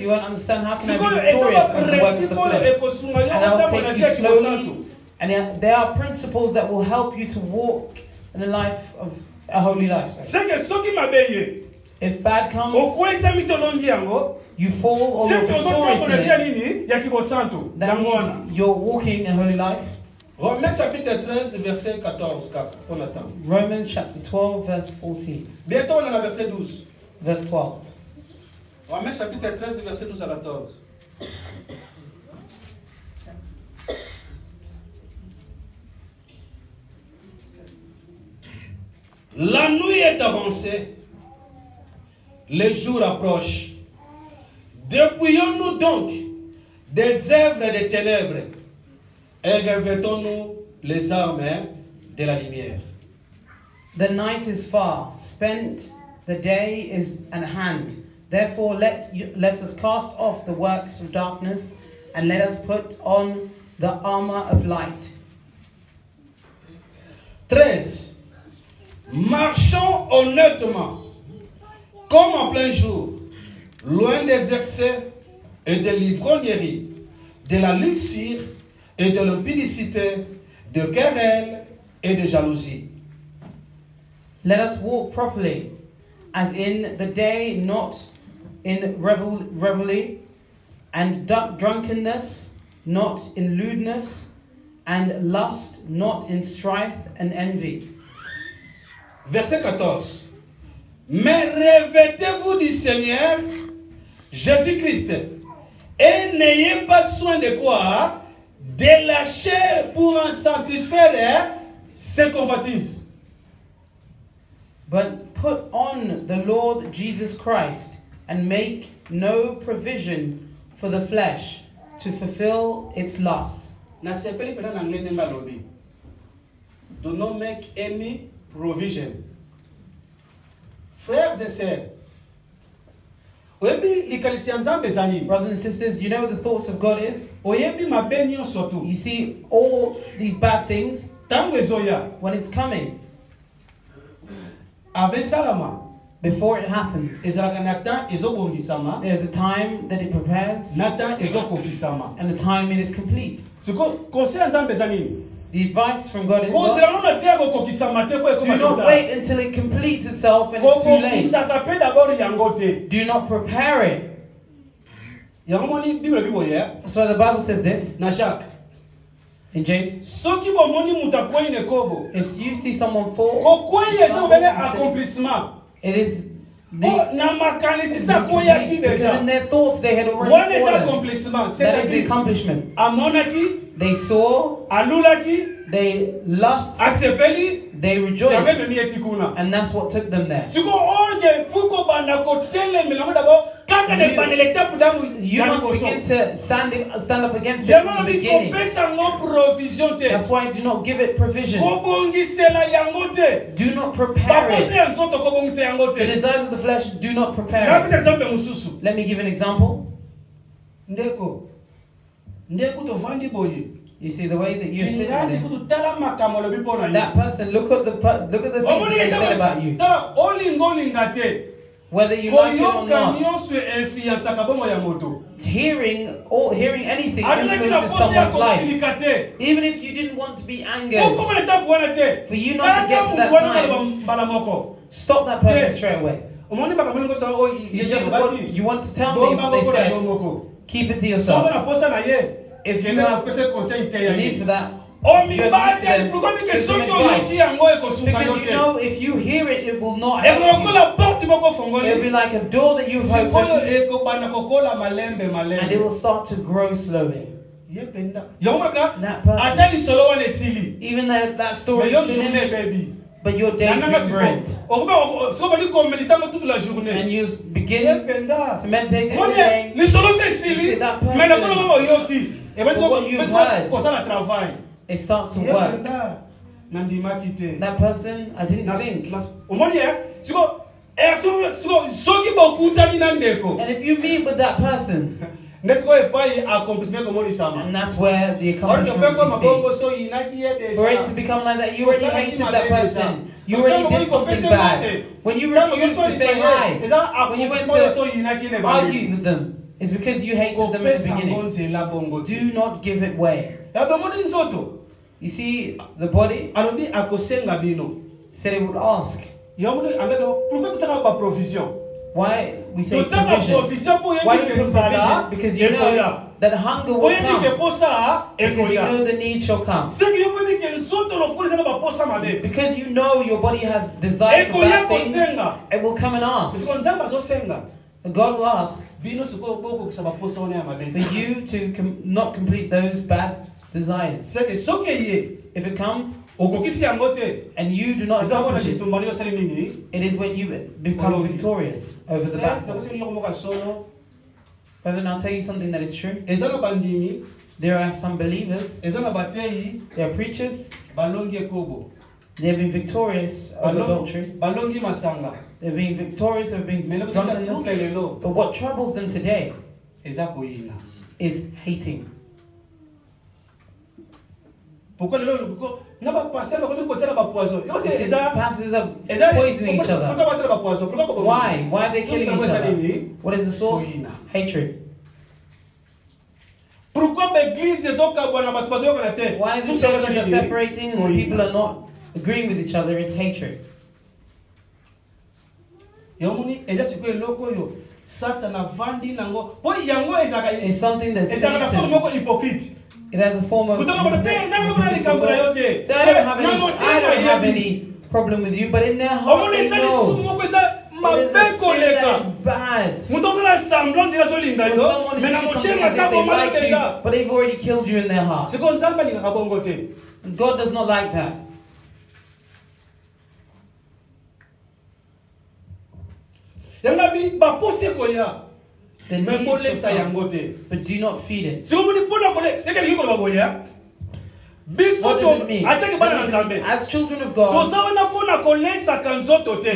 you won't understand how can I be victorious with the work of the flesh. And I will take you slowly. And there are principles that will help you to walk in a life of a holy life. If bad comes, you fall or you're victorious in it. That means you're walking a holy life. Romains chapitre 13, verset 14. Romans chapter 12, verse 14. Bientôt on est à verset 12. Verse 12. Romains chapitre 13, verset 12 à 14. La nuit est avancée, les jours approchent. Dépouillons-nous donc des œuvres des ténèbres et revêtons-nous les armes de la lumière. The night is far spent, the day is at hand. Therefore, let us cast off the works of darkness and let us put on the armor of light. 13. Marchons honnêtement, comme en plein jour, loin des excès et de l'ivrognerie, de la luxure et de l'impudicité, de querelles et de jalousie. Let us walk properly, as in the day, not in revelry and drunkenness, not in lewdness, and lust, not in strife and envy. Verset 14. Mais revêtez-vous du Seigneur Jésus-Christ et n'ayez pas soin de quoi? De la chair pour en satisfaire ses convoitises. But put on the Lord Jesus Christ and make no provision for the flesh to fulfill its lusts. Na sepeli pena na ngene ngalobi. Do not make any provision. Frères et sœurs, oyebi likalisi ya Nzambe za nini? Brothers and sisters, you know what the thoughts of God is? Oyebi mabe nyonso tu. You see all these bad things Tango ezoya, when it's coming, ave salama. before it happens. Ezalaka na temps ezobongisama, There's a time that it prepares na temps ezokokisama. and a time it is complete. Siko conseil ya Nzambe za nini? The advice from God is Kozela nona te kokisama te po do ekoma not tota. wait until it completes itself and it's too late. Kokisaka pe d'abord yango te. Do not prepare it. Yango moni Bible bi boye So the Bible says this na Jacques. in James. Soki bomoni muta kwai ne kobo. If you see someone fall, Kokwai eza bele accomplissement. it is Oh, na makanisi sa koya ki because in deja. their thoughts they had One already is fallen. accomplissement. That is the C'est-à-dire accomplishment. amonaki, They saw, alulaki, they lust, asepeli, they yabe rejoiced, meni etikuna. and that's what took them there. Siko oje fuko bana kotele melamo d'abord kaka ne panele tapu damu You yani must begin koso. to stand up against it Yama from the bi beginning. kopesa ngo provision te. That's why do not give it provision. Kobongisela yango te. Do not prepare Bapose it. ya nzoto kobongisa yango The te. desires of the flesh do not prepare Na it. pesa exemple mususu. Let me give an example. Ndeko tovandi boye. You see the way that you're sitting Kindani there. kutu tala makambo lobi pona That person, look at the things Omoni they said about you. tala olingo te. Whether you like it or Koyoka not. nyonso influence kabongo ya moto. Hearing anything Aleki na influences posi ya someone's life. kosilika te. Even if you didn't want to be angered, Koko na tapu wana te. for you not to get to that time, Bala moko. stop that person Yeah. straight away. Omoni makambo ngo sa o You see, you want to tell me Bomba what they moko na said, yongoko. keep it to Sozo yourself. na posa na ye. If you Kende have kopesa conseil te a ya need for ye. that, O you mi have ba need for te them, pourquoi que give them soki oyoki advice. yango ekosuka Because you yo te. know if you hear it, it will not Eko help you. lokola porte moko It'll be fongoli. like a door that you've Sikoyo opened eko bana kokola malembe and it malembe. will start to grow slowly. Ye penda. Yango mabna. That person, Ata lisolo wana esili. even though that story Mais yo is journée finished, baby. but your day Nanga is ruined. siko bali komelita mo toute la journée. And you Ye begin penda. to meditate every Moni day. lisolo se You see esili. that person, Mais na kono mo yoki. E bali for what you've heard, ko sala travail. it starts to Ye work. penda. Na ndimaki te. That person, I didn't think. Omoni siko siko soki bokutani na ndeko. And if you meet with that person, Nesiko epai accomplissement komoni sama. and that's where the Or to accomplishment peko is seen. mabongo so inaki ye deja. For it to become like that, you already Society hated that mabebe person. You sa. already Tango did wiko something pese bad. mate. When you Tango refused koso to say isaye. hi, Eza when you went accomplissement so to inaki ne argue with them, it's because you hated them at the Kopesa beginning. ngonze la bongo. Do not give it way. Yato moni nzoto. You see, the body Alobi akosenga bino. said it would ask. Yamoni angado pourquoi tutaka ba provision? Why we say Tutaka provision? provision po Why yebi do we put kenzala. provision? Because you know that hunger Po will yebi ke come. posa Because you ekoya. know the need shall come. Seki yo yebi ke nzoto lokuli sana ba posa mabe. Because you know your body has desires for Ekoya bad things, kosenga. it will come and ask. Siko ndamba zo senga. God will ask Bino siko boko kisaba posa wana ya mabe. for you to not complete those bad desires. Seki soke ye. If it comes Okokisi yango te. and you do not Eza wana accomplish it, kitumbani yo sali nini? it is when you become Olongi. victorious over the battle. Sakosi loko moka sono. Brethren, I'll tell you something that is true. Eza na bandimi. There are some believers, Eza na bateyi. they are preachers, Balongi ekobo. they have been victorious over adultery, Balongi masanga. They're being victorious, they're being Mais le drunkenness. But what troubles them today is hating. Pourquoi Pastors are poisoning each other. Why? Why are they killing each other? What is the source? Hatred. Why is the churches are separating and the people are not agreeing with each other? It's hatred. It's something that Satan, it has a form of. So I don't have any problem with you, but in their heart they know it is a sin that is bad. Someone is doing something that they like you, but they've already killed you in their heart. And God does not like that. The need shall come, but do not feed it. What does it mean? As children of God,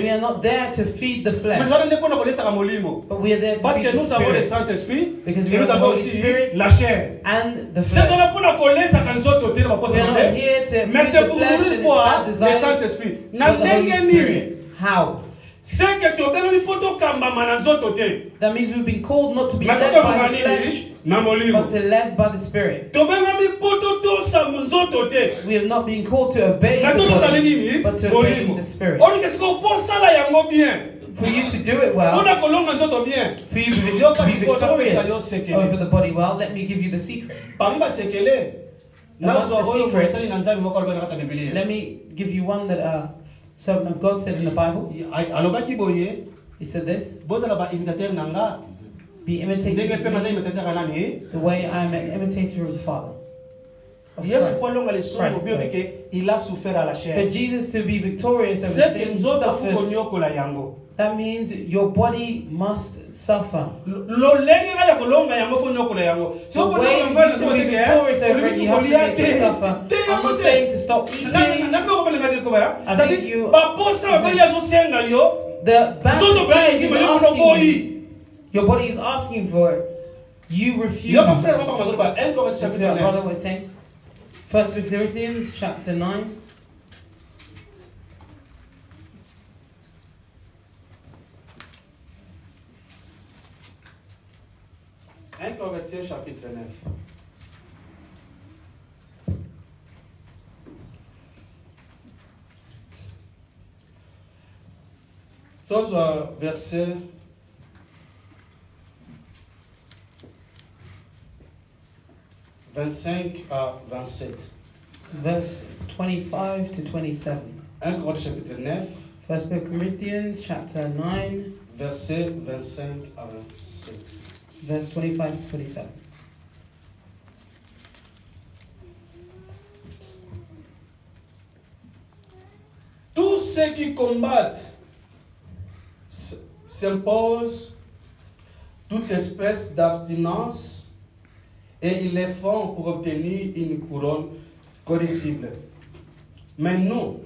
we are not there to feed the flesh, but we are there to feed the Spirit, because we have the Holy Spirit and the flesh. We are not here to feed the flesh and its bad desires, but the Holy Spirit. How? That means we've been called not to be led by the flesh, but to led by the Spirit. We have not been called to obey the body, but to obey the Spirit. For you to do it well, for you to be victorious over the body well, let me give you the secret. Let me give you one that a servant of God said in the Bible. He said this: be imitators of me, the way I am an imitator of the Father. Of Christ, for Jesus to be victorious over sin, suffered. That means your body must suffer. The way you need to be victorious over it, you have to make it suffer. I'm not saying to stop eating. I think you. The bad desire is asking you. Your body is asking for it. You refuse. That's what brother was saying. 1 Corinthians chapter 9. Corinthiens chapitre 9. Verset 25 à 27. Verse 25 to 27. 1 Corinthiens chapitre 9. 1 Corinthians chapter 9. Verset 25 à 27. Verse 25 to 27. Tous ceux qui combattent s'imposent toute espèce d'abstinence et ils le font pour obtenir une couronne corruptible. Mais nous,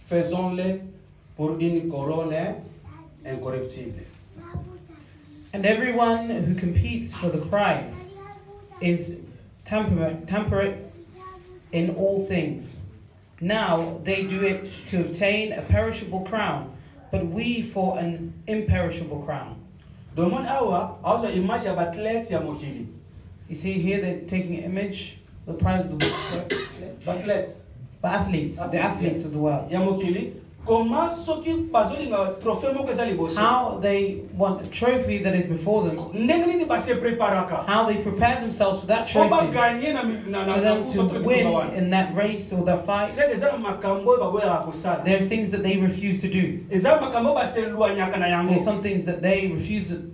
faisons-le pour une couronne incorruptible. And everyone who competes for the prize is temperate in all things. Now they do it to obtain a perishable crown, but we for an imperishable crown. You see here they're taking an image, the prize of the athletes of the world. How they want a trophy that is before them. How they prepare themselves for that trophy. For them to win in that race or that fight. There are things that they refuse to do. There are some things that they refuse to,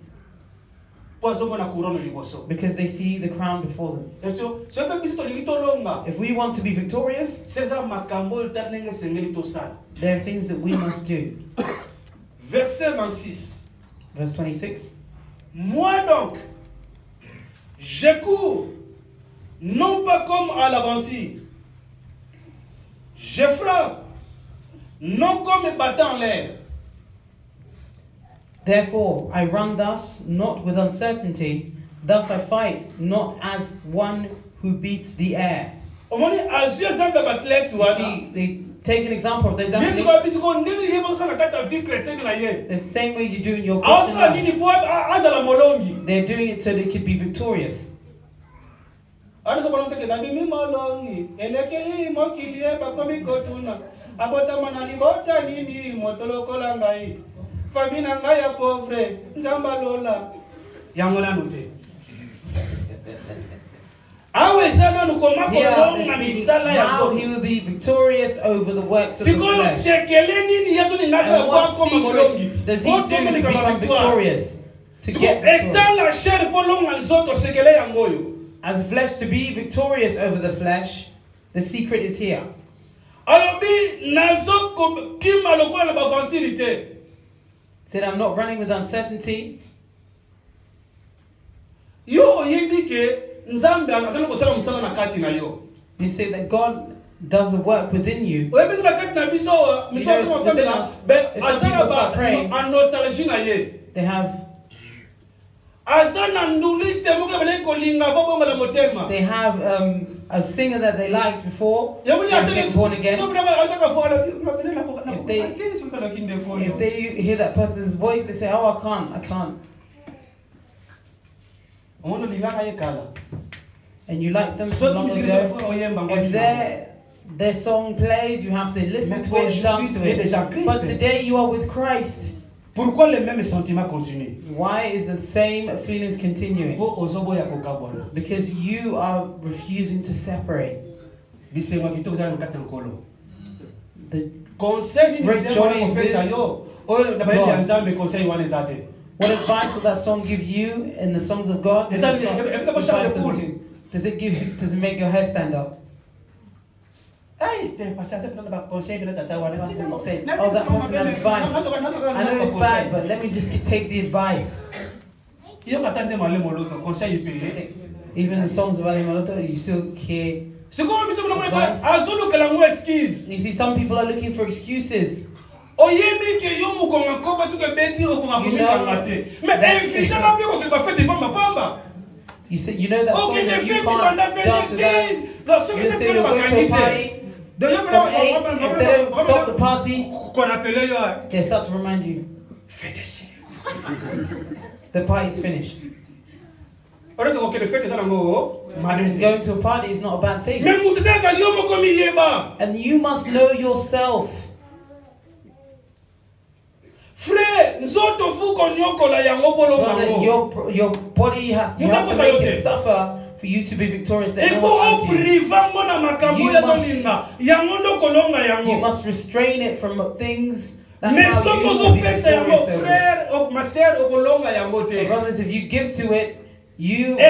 because they see the crown before them. If we want to be victorious, there are things that we must do. Verset 26. Verse 26. Moi donc, je cours, non pas comme à l'aventure. Je frappe, non comme battant l'air. Therefore, I run thus, not with uncertainty. Thus I fight, not as one who beats the air. See, they take an example of those athletes. The same way you do in your Christian life. They're doing it so they could be victorious. How he will be victorious over the works of the flesh. And what secret does he do to become victorious? To get victorious. As flesh, to be victorious over the flesh, the secret is here. Said, I'm not running with uncertainty. You say that God does the work within you. If some people start praying, they have a singer that they liked before and get born again. If they hear that person's voice, they say, oh, I can't. And you like them so long ago. If their song plays, you have to listen to it and dance to it. But today you are with Christ. Pourquoi les mêmes sentiments continuent? Why is the same feelings continuing? Because you are refusing to separate. The great joy is with God. What advice will that song give you in the songs of God? Does it make your hair stand up? That person had advice. I know it's bad, but let me just take the advice. Even the songs of Ali Maloto, you still hear advice. You see, some people are looking for excuses. You know that song that you can't dance to that. You say you're going to a party. From 8, if they don't stop the party, they start to remind you. The party's finished. Going to a party is not a bad thing. And you must know yourself. Brother, your body has to make it suffer for you to be victorious. You must restrain it from things that allow you to be victorious over. Brothers, if you give to it, you will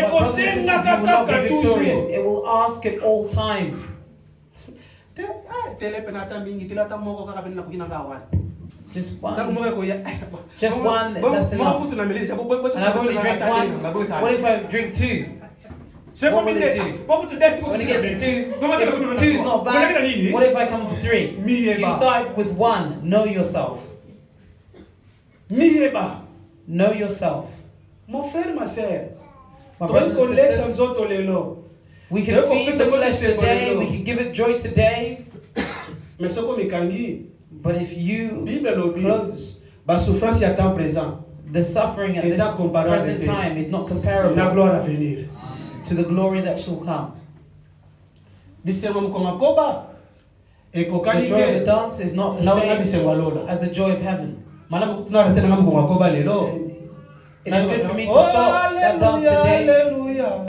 not be victorious. It will ask at all times. Just one. Just one, that's enough. And I've only drank one. What if I drink two? What will it do? When it gets to two, if two is not bad, what if I come to three? You start with one. Know yourself. Know yourself. My brothers and sisters, we can feed the flesh today, we can give it joy today. But if you close, the suffering at this present time is not comparable to the glory that shall come. The joy of the dance is not the same as the joy of heaven. It is good for me to stop that dance today and hear hallelujah.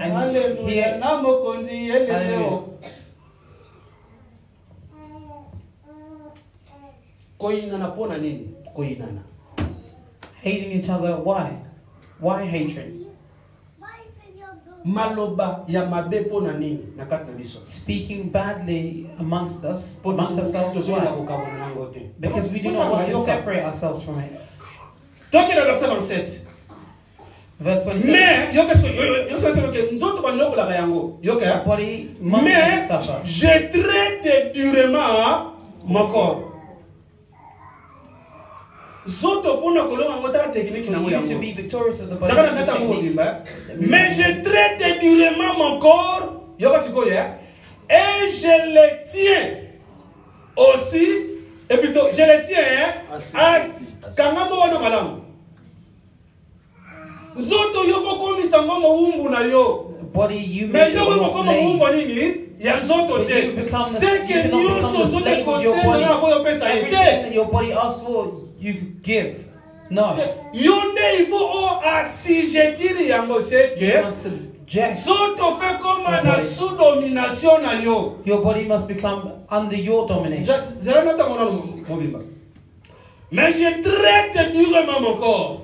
Hating each other, why? Why hatred? Speaking badly amongst ourselves, why? Because we do not want to separate ourselves from it. Verse 27. Body must suffer. Je traite durement mon corps. zoto pona kolonga ngota technique na For moya you to be victorious of the body. Saka the na tata technique. mobimba mais je traite durement mon corps yoka sikoyo et je le tiens aussi et plutôt je le tiens à kangamo wana malamu zoto yoko komisa ngoma umbu na yo Body you mais make yoko your koma slave. umbu nini ya zoto But te you become the, c'est you que cannot nyoso become the zote slave of your conseil body. na foyo pesa Everything ete that your body asks for, you give. No. yonde il faut assujettir yango c'est You que must subject. zoto fait comme Your na body. sous domination na yo Your body must become under your domination. zera na tango na mobimba mais je traite durement mon corps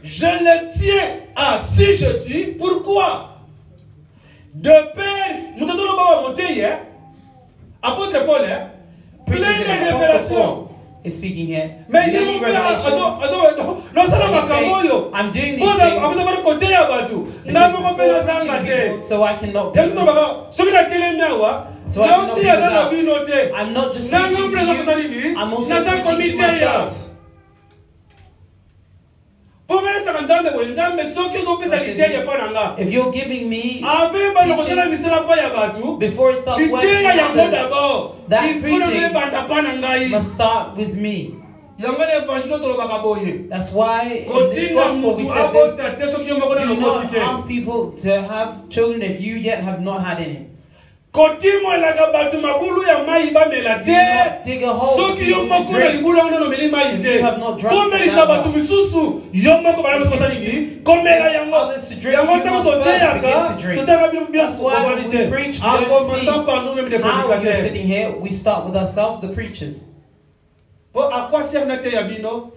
je le tiens assujetti pourquoi de peur nous avons le monter apôtre Paul plein de révélations Is speaking here. mais il Many y revelations. non ça And va he's saying, kamoyo I'm doing these Bona things avuze bari côté ya batu na mo pena sanga te so I cannot yesu to baka soki na telemi awa So I na cannot uti be ya na without. bino te I'm not just na preaching ngombe za to kusali you, ni I'm also na za preaching to komite ya myself. pomela saka nzambe bo nzambe soki ozopesa liteya pa na nga If you're giving me, ave bana kosala misala pa ya batu before it starts working liteya on yango others, d'abord that il faut na preaching ebanda pa na ngai must start with me. yango na évangile tolobaka boye That's why in this kotinga gospel we mutu said this. abota te soki yo moko na Do lokoti not te ask people to have children if you yet have not had any. kotimelaka bato mabulu ya mai bamela Do not te dig a hole for soki yo people to moko na drink. libulu yango nano omeli mai If te you have not drunk komelisa from that bato well. misusu yo moko banakosa nini komela yango Others to drink, yango you ntango must first toteyaka begin to drink. toteyaka bino That's why bovani when te we preach, we don't akomasa pandu meme de How you're prédicateur sitting here, we start with ourselves, the preachers. po akwasere na te ya bino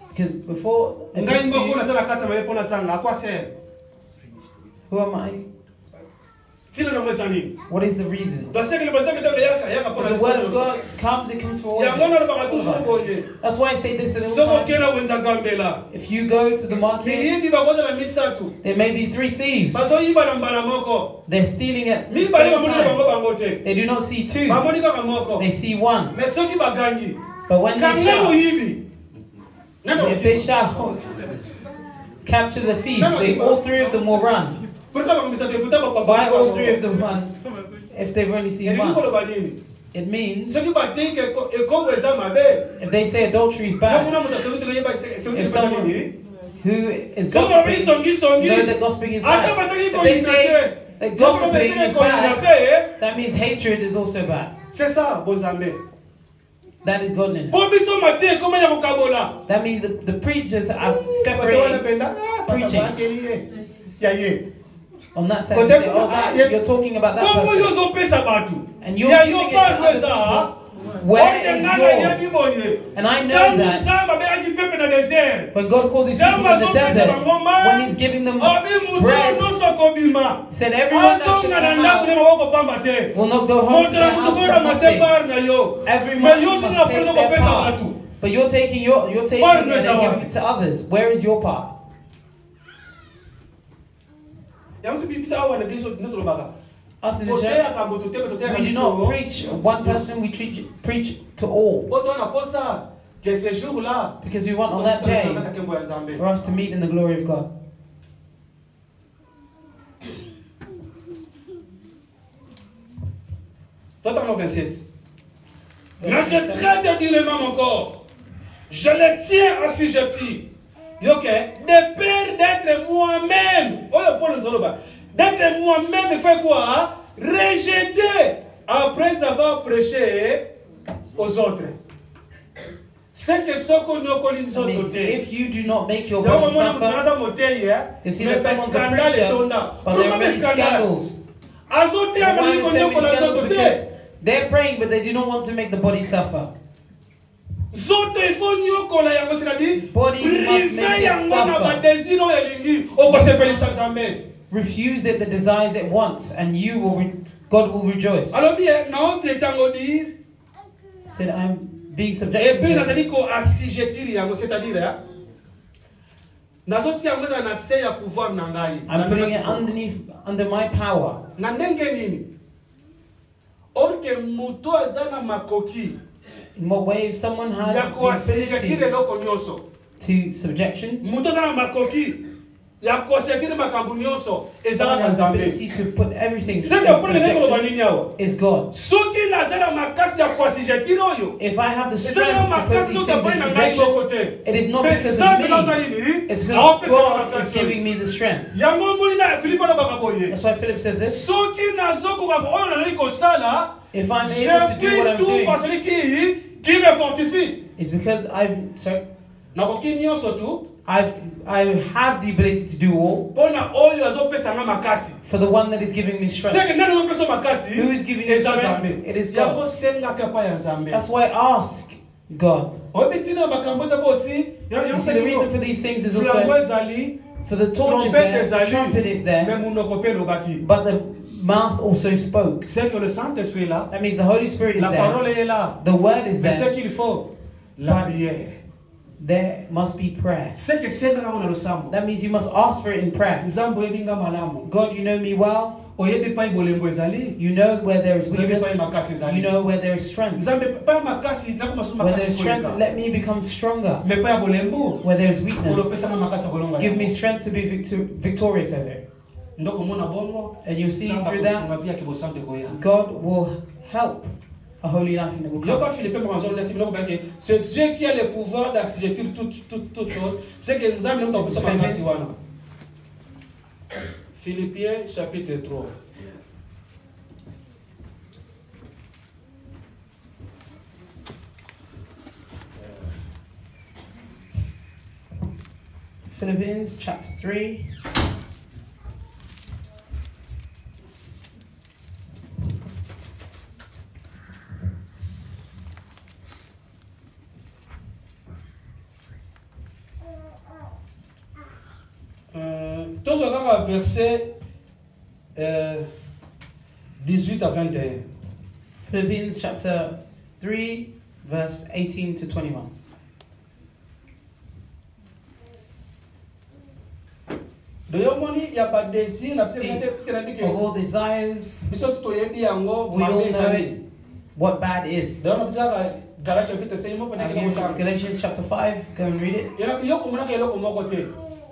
Because before, I ngai preach to moko you, nasala kati ya mabe mpo nasanga akwasere who am I? tina nango eza nini What is the reason? basekele bazaki ntango yaka mpo na When the biso word of nyonso God comes, it comes for all yango of nalobaka us. toujours boye That's why I say this in all soko times. okena wenza ngambela If you go to the market, miyibi bakozala misato there may be 3 thieves. bazoyiba na mbala moko They're stealing at the mibale same bamoni na bango time. bango te They do not see 2, bamoni kaka moko they see 1. mais soki bagangi But when they kanga shout, moyibi nano if they shout, capture the thief, they, all 3 of them will run. pourka bakomisa te buta Why all 3 of them run if they've only seen elingi 1? koloba nini It means soki batiki ekongo eza mabe if they say adultery is yo bad, mona moto asongisaka yeba esongisaka If eza someone nini who is soki babeli gossiping, songisongi know that gossiping is ata bad. bataki If they koyina say te that gossiping is koyina bad, te that means hatred is also bad. c'est ça bonzambe That is godliness. po biso mate ekoma ya kokabola That means that the preachers are kote wana separated penda Preaching. pasabangeli ye ya ye on that side. You say, oh, that, you're talking about that bongo yo person. ozopesa bato And you're ya giving yo it to parlo other eza people. Where oke is ngana yebi yours? boye And I know ntango that nzambe abeyaki pepe na désert when God called these people ntango in the azopesa desert, bango when mai He's giving them obi mutu bread, nyonso akobima He said everyone that should azonga na come ndako ne out maboko pamba te will not go home to moto na their mutu house kora with mase nothing. part na yo Every mais yo man zonga must take apres their okopesa part. bato But you're taking Part it is and our- giving it to others. Where is your part? yango soki bisa awa na biso nde tolobaka Us in the church, toteyaka moto te me toteyaka we do not biso preach one person, we preach to all. po towana posa que ce jour là Because we want on that day nkembo ya nzambe for us to meet in the glory of God. Totalement 27. Mais je traite durement mon corps. Je le tiens assujetti. Ok? De peur d'être moi-même. Oh, Paul nous dit, d'être moi-même fait quoi? Rejeté après avoir prêché aux autres. C'est que ce qu'on a connu nous That means autres. if you do not make your Yango body mwana suffer, mutanaza moteyi you see mais that someone's a scandale preacher, etonda. but there Pourquoi are many scandale? scandals. Azoteya Why mali is there many konyokola scandals? nzoto Because te. they're praying, but they do not want to make the body suffer. Zoto il faut nyokola yango c'est-à-dire Body must prive make it yango na suffer. badésir oyo elingi okosepelisa nzambe. Refuse it, the desires it wants, and you will, God will rejoice. Alobi na autre tango dire Said, I'm being et subjected puis to it. nazali ko assujettir yango c'est-à-dire nazotia yango na se ya pouvoir na ngai. I'm putting it under my power. Na ndenge nini? Or que muto aza na makoki In what way? If someone has ya the kuwasilisha ability eloko nyonso. to subjection, Moto aza na makoki ya kuwasilisha makambo nyonso someone ezalaka has the Nzambe. ability to put everything in C'est que pour les gens subjection banini awa. is God. Soki nazala makasi ya kuwasilisha oyo. If I have the Ezala strength to put makasi these zo things kapoi in na ngai subjection, moko te. it is not Mais because Nzambe of naza me. nini? It's because Aopesa God is makasi. giving me the strength. Yango mboli na Filipo na bakaboye. That's why Philip says this. Soki nazokoka oyo nazali kosala, If I'm je able to do what puis I'm tout doing, par celui qui me fortifie. it's because Nakoki nyonso tu I have the ability to do all mpona oyo azopesa nga makasi. for the one that is giving me strength. Seke nani azopesa makasi? Who is giving you Eza strength? Nzambe. It is Yango God. sengaka pa ya Nzambe. That's why I ask God. Oyebi tina makambo eza bosi. You see, the reason for these things is Flambo also ezali, for the torch is trompette there, the ezali, trumpet is there, mais munoko pe lobaki. but the mouth also spoke. C'est que le Saint-Esprit est là, That means the Holy Spirit is la parole there, est là. the word is Mais ce there. qu'il faut, la But- prière. There must be prayer. C'est que c'est nga na losambo. That means you must ask for it in prayer. Nzambo oyebi nga malamu. God, you know me well. Oyebi pa bolembo ezali. You know where there is Oyebi pa weakness. makasi ezali. You know where there is strength. Nzambe pa makasi na kuma suma Where there makasi is strength, koleka. let me become stronger. Mais pa ya bolembo. Where there is weakness, Olopesa nga makasi kolonga. give me strength to be victorious over it. Ndoko mona bongo. And you see Nzambe through that, akosunga via kibosante koya. God will help a holy life and it will come. Yoka Philippe Manzon laisse biloko baki. C'est Dieu qui a le pouvoir d'assujettir toute chose. C'est que Nzambe nous t'offre sama makasi wana. Philippiens chapitre 3. Philippians chapter 3. Tous regarde verset 18 à 21. Philippians chapter 3, verse 18 to 21. De yomoni il y a pas désir na parce que na dit que Of all desires, biso to yebi yango we all mabe know ezali. it, what bad is. D'ailleurs on disait Galates chapitre 5 mo pena kina motanga. Galatians chapter 5, go and read it. Yana yo komona ke eloko moko te.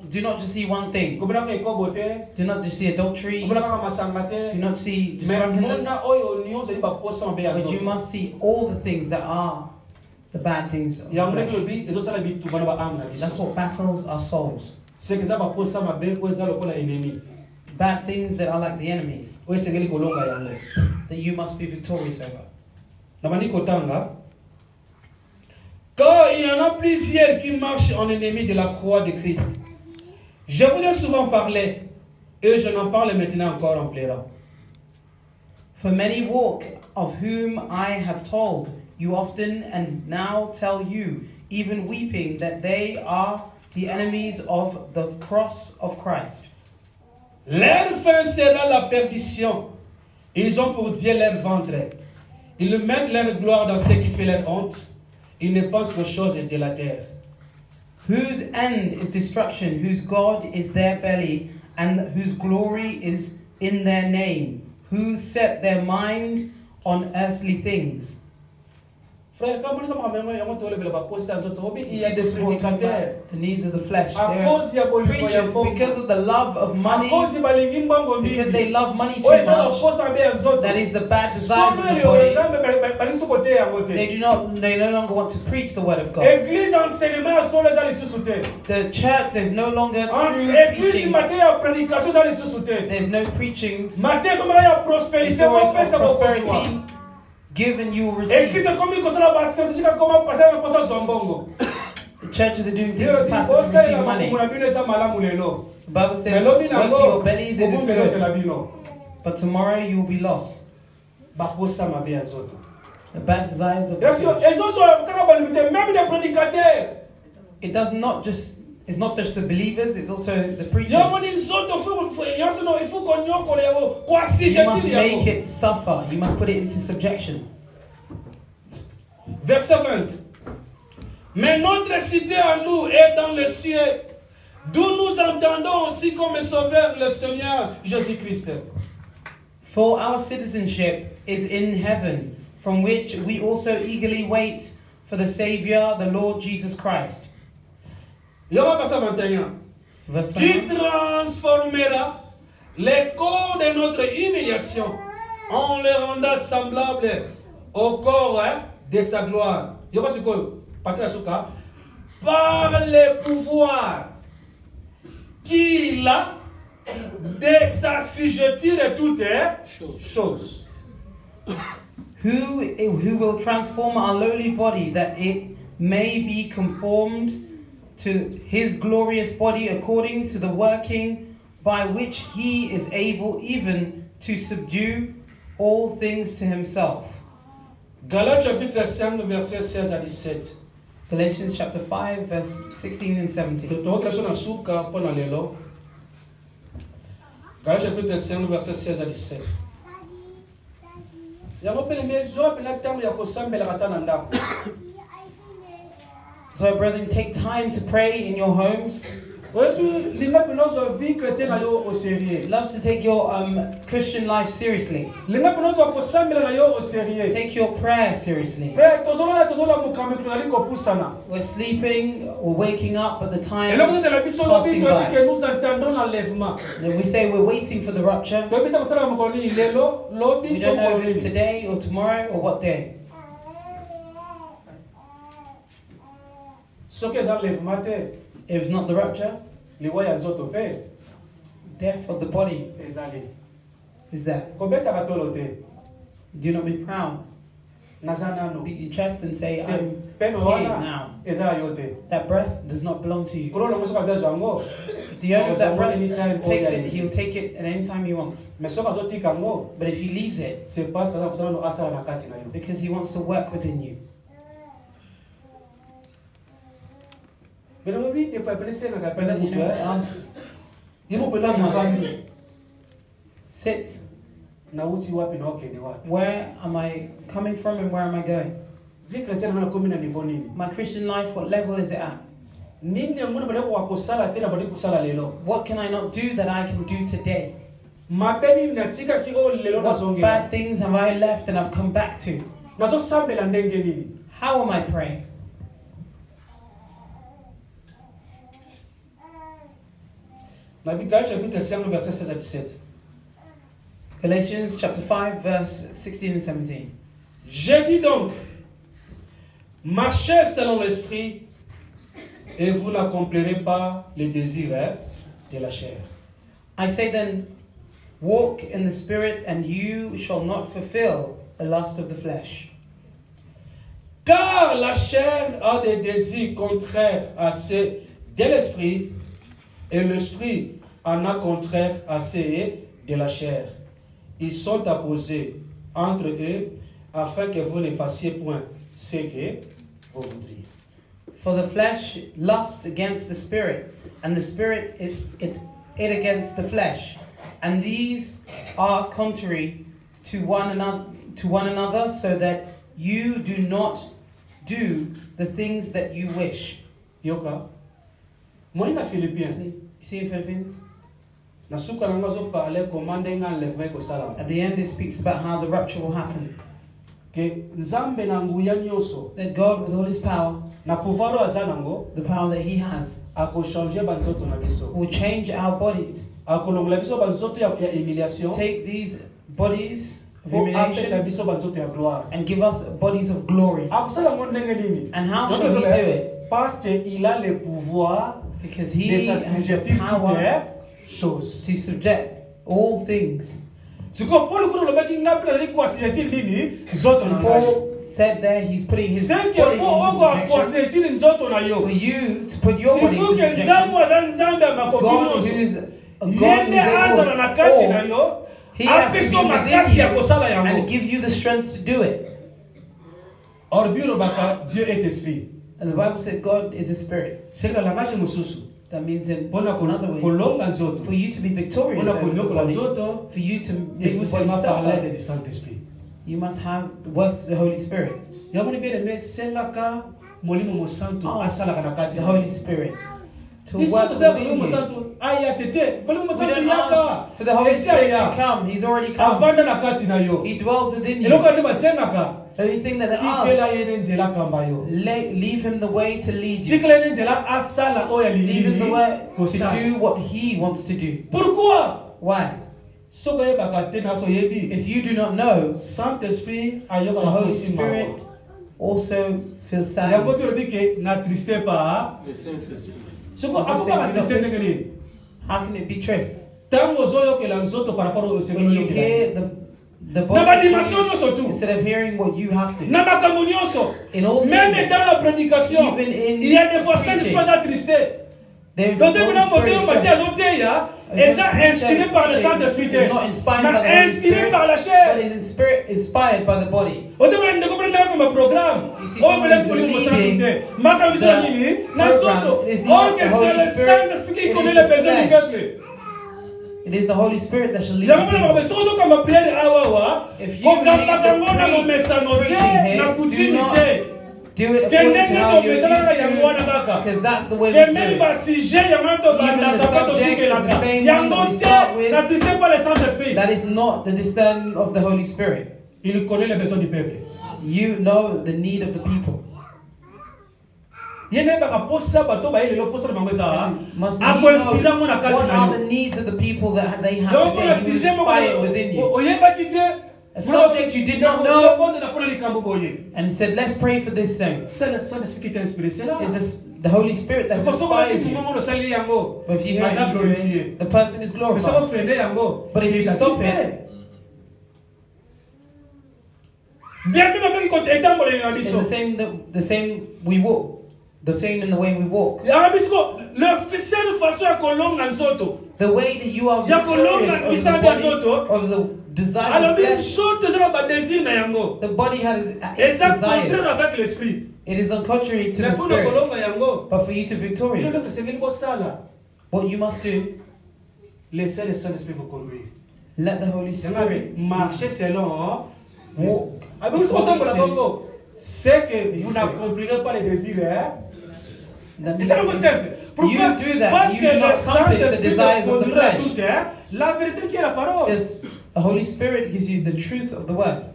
Do not just see one thing. Komona ke ekobo te. Do not just see adultery. Komona ka masanga te. Do not see just Mais drunkenness. mona oyo nyonso eba posa mabe ya But you nzoto. must see all the things that are the bad things. Of the Yango flesh. ndenge lobi ezosala bitu bana ba âme na biso. That's what battles our souls. C'est que ça va posa mabe ko eza lokola ennemi. Bad things that are like the enemies Oyo esengeli kolonga yango. that you must be victorious over. Na bandi kotanga. Car il y en a plusieurs qui marchent en ennemi de la croix de Christ. Je vous ai souvent parlé et je n'en parle maintenant encore en pleurant. For many walk, of whom I have told you often and now tell you, even weeping, that they are the enemies of the cross of Christ. Leur fin sera la perdition. Ils ont pour Dieu leur ventre. Ils mettent leur gloire dans ce qui fait leur honte. Ils ne pensent qu'aux choses de la terre. Whose end is destruction, whose God is their belly, and whose glory is in their name, who set their mind on earthly things. Frère, quand on il y a des This is what talking prédicateurs. about the needs of the flesh. À There cause il y a are beaucoup de preachers because of the love of À money, cause il balingi mbongo because mingi. they love money too Oyo eza na much. posa mabe ya nzoto. That is the bad desires of Somo the elio body. Nzambe balingi so kote yango te. They no longer want to preach the word of God. Église enseignement ya solo eza lisusu te. The church, there's no longer true Église teachings. matin ya prédication eza lisusu te. There's no preachings. Matin komaka ya It's prospérité always kopesa of bokozwa. prosperity. Give and you will Église receive. ekomi kosala ba stratégie koma passer na posa zwa mbongo. The churches are doing things Yo to di pass to osalela receive money. makumu na bino eza malamu lelo. The Bible says, Mais lobi work nango your bellies it is okombelosela good, bino. but tomorrow you will be lost. Baposa mabe ya nzoto. The bad desires of the Ezo flesh. kaka balimite même des prédicateurs. It does not just, it's not just the believers, it's also the preachers. Yo moni nzoto il faut qu'on nyokole yango. Kwa si You must jetiri make yango. it suffer. You must put it into subjection. Verset 20. Mais notre cité à nous est dans le ciel, d'où nous entendons aussi comme sauveur le Seigneur Jésus-Christ. For our citizenship is in heaven, from which we also eagerly wait for the Savior, the Lord Jesus Christ. Yoga verset 21. Verse Qui 21. transformera les corps de notre humiliation en les rendant semblables au corps de sa gloire. Yoga sikoyo, partir asuka. Par le pouvoir qu'il a de s'assujettir à toutes choses. Who will transform our lowly body that it may be conformed to his glorious body according to the working by which he is able even to subdue all things to himself. Galates chapitre 5 verset 16 à 17. Galatians chapter 5 verse 16 and 17. Galates chapitre 5 verset 16 à 17. So brethren, take time to pray in your homes. Love to Love to take your Christian life seriously. Take your prayer seriously. We're sleeping or waking up at the time. Passing by. Then we say we're waiting for the rapture. We don't know if it's today or tomorrow or what day. If not the rapture, death of the body is that. Do not be proud. Beat your chest and say, I'm here now. That breath does not belong to you. If the owner of that breath takes it, he'll take it at any time he wants. But if he leaves it, because he wants to work within you. But then, you know, ask, sit. Where am I coming from and where am I going? My Christian life, what level is it at? What can I not do that I can do today? What bad things have I left and I've come back to? How am I praying? Galatians chapter 5 verse 16 and 17. Je dis donc, marchez selon l'esprit et vous n'accomplirez pas les désirs de la chair. I say then, walk in the Spirit and you shall not fulfill the lust of the flesh. Car la chair a des désirs contraires à ceux de l'esprit et l'esprit en a contraire à ceux de la chair. Ils sont opposés entre eux afin que vous ne fassiez point ce que vous voudriez. For the flesh lusts against the Spirit, and the Spirit it against the flesh, and these are contrary to one another, so that you do not do the things that you wish. Yoka, moina Philippiens. You see in Philippines? At At the end it speaks about how the rapture will happen. That God with all his power, the power that he has, will change our bodies. Take these bodies of humiliation and give us bodies of glory. And how shall he do it? Because he has the power to subject all things. And Paul said there he's putting his body into subjection. For you to put your body into subjection, God who is able, he has to be within you and give you the strength to do it. And the Bible said God is a spirit. That means in another way, for you to be victorious over the body, for you to make the body suffer, you must have the works of the Holy Spirit. The The Holy Spirit to work within you. We don't ask for the Holy Spirit to come. He's already come. He dwells within you. The only thing that they ask, leave him the way to lead you. Leave him the way to do what he wants to do. Why? If you do not know, the Holy Spirit also feels sadness. How can it be traced? When you hear the body, instead of hearing what you have to. In all things, even in preaching, there is the Holy Spirit. It's inspired by the Holy Spirit, but it's inspired by the body. You see, someone is leading the program. It is not the Holy Spirit, it is the Holy Spirit that shall lead the people. If you lead the preaching here, do not do it according to how you're used to, because that's the way we do it. Even the subject is the same one that we start with. That is not the discerning of the Holy Spirit. You know the need of the people. Must he know what are the needs of the people that they have today? He will inspire it within you. A subject you did not know, and said, let's pray for this thing. Is this the Holy Spirit that inspires you? But if you hear it, the person is glorified. But if you stop it, it's the same we walk. The same in the way we walk. The way that you are victorious over the desires of flesh. The body has its desires. It is contrary to the Spirit. But for you to be victorious, what you must do, let the Holy Spirit walk. C'est que vous n'accomplirez pas les désirs. You do that, you do not accomplish the desires of the flesh. La vérité qui est la parole. Because the Holy Spirit gives you the truth of the word.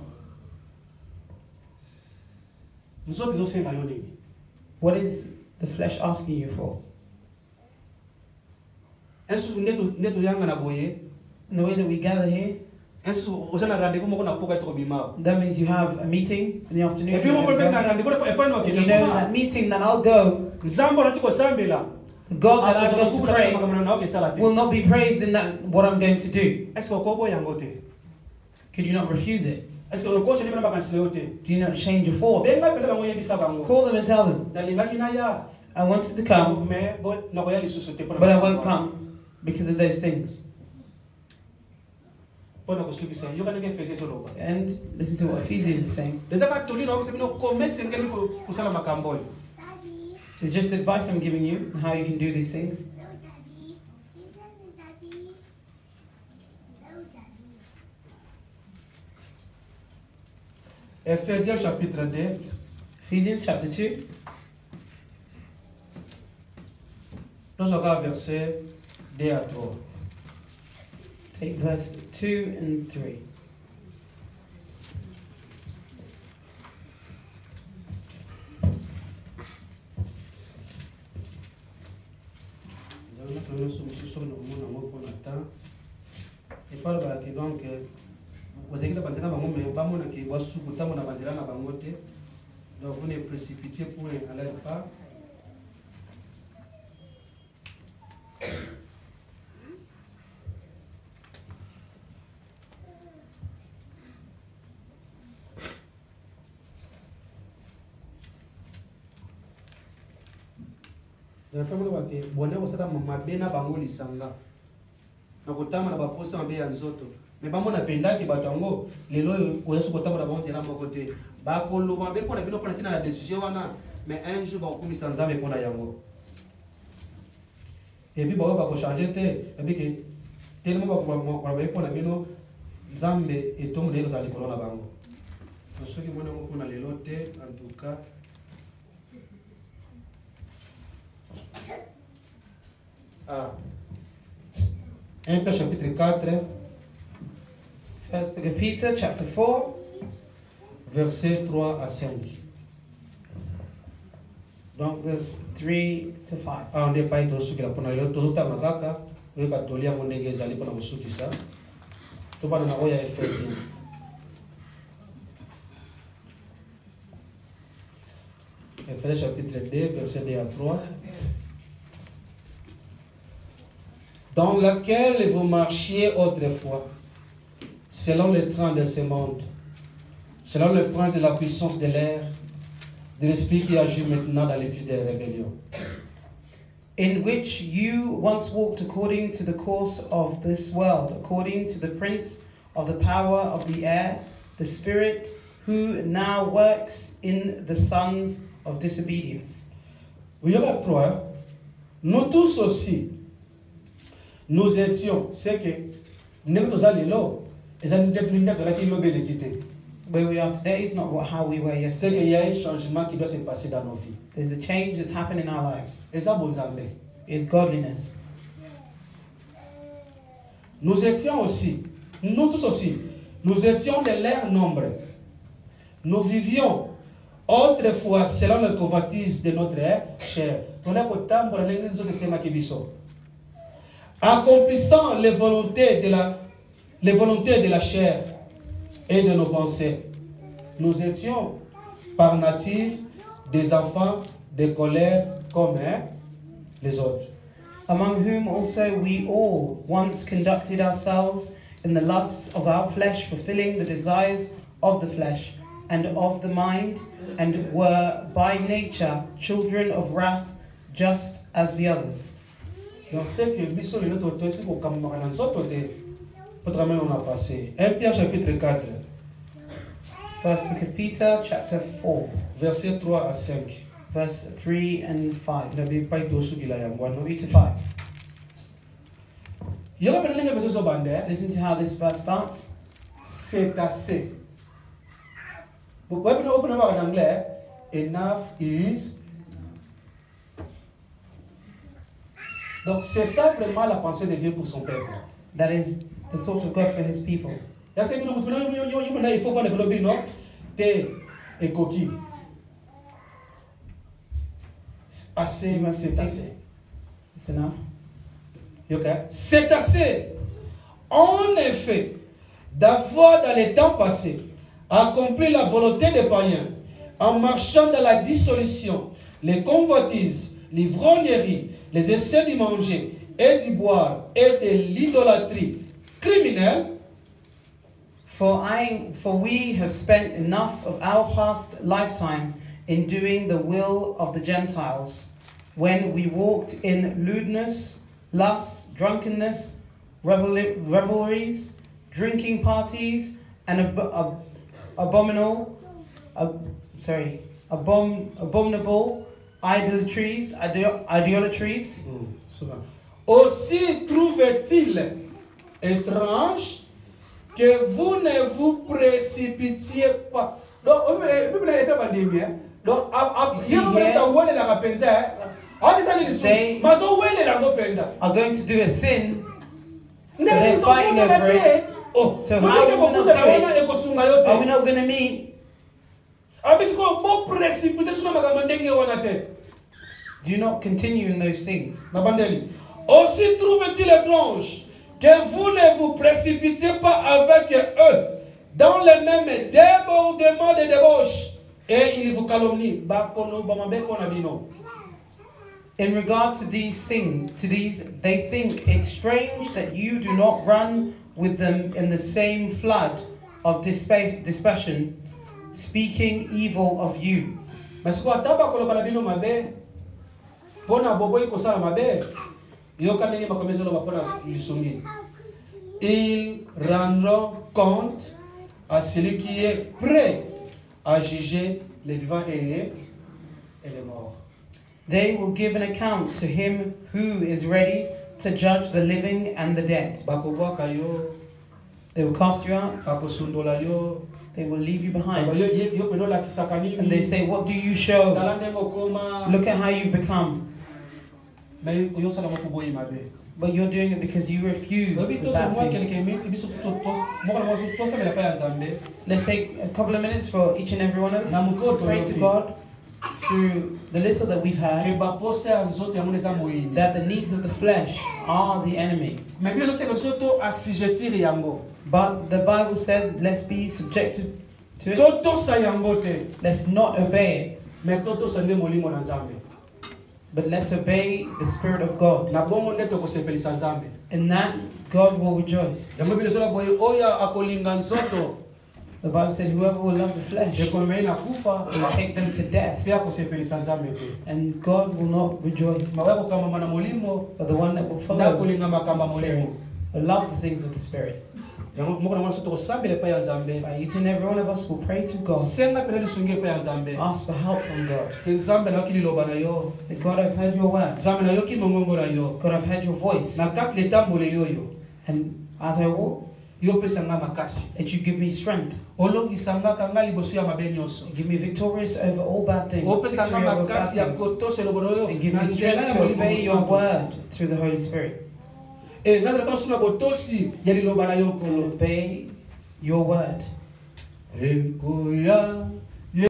What is the flesh asking you for? In the way that we gather here, that means you have a meeting in the afternoon. And you know that meeting that I'll go, the God that I'm going to pray will not be praised in that what I'm going to do. Could you not refuse it? Do you not change your thoughts? Call them and tell them, I wanted to come, but I won't come because of those things. And listen to what Ephesians is saying. It's just advice I'm giving you on how you can do these things. Ephésiens chapitre 2. Ephesians chapter 2. Nous aurons verset 2 à 3. Take verse 2 and 3. Et par là, donc, vous avez pensé à mon mais pas mon qui va sous-couper mon avanzera na bangote. Donc vous ne précipitez pour aller pas. Nafanya wake bwana kusata mabena bango lisanga. Na kutama na baposa mabe ya nzoto. Me bambo na pendaki batango lelo oyesu kutama na bango tena mokote. Ba kolo mabe pona bino pona tina la décision wana mais un jour ba okumisa nzambe pona yango. Et puis ba ko changer te et puis que tellement ba ko ba pona bino nzambe etomo lelo za likolo na bango. Soki mwana ngo pona lelo te en tout cas Ah. 1 Pierre chapitre 4, First Book of Peter, chapter 4, versets 3 à 5. Donc, verse 3 to 5. on n'est pas tosukila pona lelo tozotanga kaka oyoka toli yango ndenge ezali mpona kosukisa tobana na oyo ya Efesien. Ephésiens chapitre 2, verset 2 à 3. Dans laquelle vous marchiez autrefois, selon le train de ce monde, selon le prince de la puissance de l'air, de l'esprit qui agit maintenant dans les fils de la rébellion. In which you once walked according to the course of this world, according to the prince of the power of the air, the spirit who now works in the sons of disobedience. Vous y aurez trois. Nous tous aussi, nous étions, c'est que nous tous allés là, et ça nous dit que nous sommes allés. Where we are today is not how we were C'est qu'il yesterday. y a un changement qui doit se passer dans nos vies. There's a change that's happened in our lives. Et ça, bon Zambé. It's godliness. Nous étions aussi, nous tous aussi, nous étions de leur nombre. Nous vivions autrefois selon le convoitise de notre chair. Accomplissant les volontés de la chair et de nos pensées. Nous étions par nature des enfants de colère comme les autres. Among whom also we all once conducted ourselves in the lusts of our flesh, fulfilling the desires of the flesh and of the mind, and were by nature children of wrath, just as the others. Donc c'est que biso le notre texte pour kamara na nzoto te peut ramener on a passé 1 Pierre chapitre 4 First Book of Peter, chapter 4, verset 3 à 5. verse 3 and 5. N'avez pas été au sous la yangwana. 3 to 5. Il y a un verset sur bande. Listen to how this verse starts. C'est assez. Vous pouvez open en anglais. Enough is. Donc c'est ça vraiment la pensée de Dieu pour son peuple. That is the thoughts of God for his people. Là c'est que nous il faut voir le globe non. T'es et coquille. Assez, c'est assez. It's enough. Okay. C'est assez. En effet, d'avoir dans les temps passés accompli la volonté des païens en marchant dans la dissolution, les convoitises, l'ivrognerie, les essais du manger et du boire et de l'idolâtrie criminelle. For we have spent enough of our past lifetime in doing the will of the Gentiles, when we walked in lewdness, lust, drunkenness, revelries, drinking parties, and abominable idolatries. Aussi trouve-t-il étrange que vous ne vous précipitiez pas. Donc, donc, They are going to do a sin, so they're fighting over it. So how are we not do it? Are we not going to meet? Do not continue in those things. Aussi trouve-t-il étrange que vous ne vous précipitiez pas avec eux dans le même débordement de débauche et ils vous calomnient. In regard to these things, they think it strange that you do not run with them in the same flood of dispassion, speaking evil of you. Ils rendront compte à celui qui est prêt à juger les vivants et les morts. They will give an account to him who is ready to judge the living and the dead. They will cast you out. They will leave you behind. And they say, what do you show? Look at how you've become. Mais yo sala mo kuboyi mabe. But you're doing it because you refuse Obi the to bad moi things. quelqu'un meti biso to mo ko mo to sa me la pa ya Nzambe. Let's take a couple of minutes for each and every one of us Na to mukoto pray to yote. God through the little that we've Ke had, ba pose ya nzoto ya moneza moyini. that the needs of the flesh are the enemy. Mais bien zote biso to assujettir yango. But the Bible said, let's be subjected to it. To sa yango te. Let's not obey it, Mais to sa nde molimo na Nzambe. but let's obey the Spirit of God. Na bongo nde to ko sepelisa Nzambe. In that, God will rejoice. Yango bi zola boye oya akolinga nzoto. The Bible said, whoever will love the flesh Je komei na kufa. will take them to death, Pia ko sepelisa Nzambe te. and God will not rejoice. Mawa ko kama na molimo. But the one that will Na follow kolinga makamba the Spirit, molimo. will love the things of the Spirit. Yango mo ko na mwana soto ko sambele pa ya Nzambe. By each and every one of us will pray to God, Senga pele lusunge pa ya Nzambe. ask for help from God. Ke Nzambe na kili loba na yo. That God, I've heard your words. Nzambe na yo ki mongongo na yo. God, I've heard your voice. Na kap le tamboleli yo. And as I walk, Yo pesa nga makasi. that you give me strength. Olongisa nga kanga liboso ya mabe nyonso. Give me victorious over all bad things. Opesa nga Victory over bad makasi ya things. kotosha loboro yo. And give Na me nzela strength ya to molimo obey your mosantu. word through the Holy Spirit. Na zala suna botosi ya liloba na yo And nkolo. obey your word. Ekoya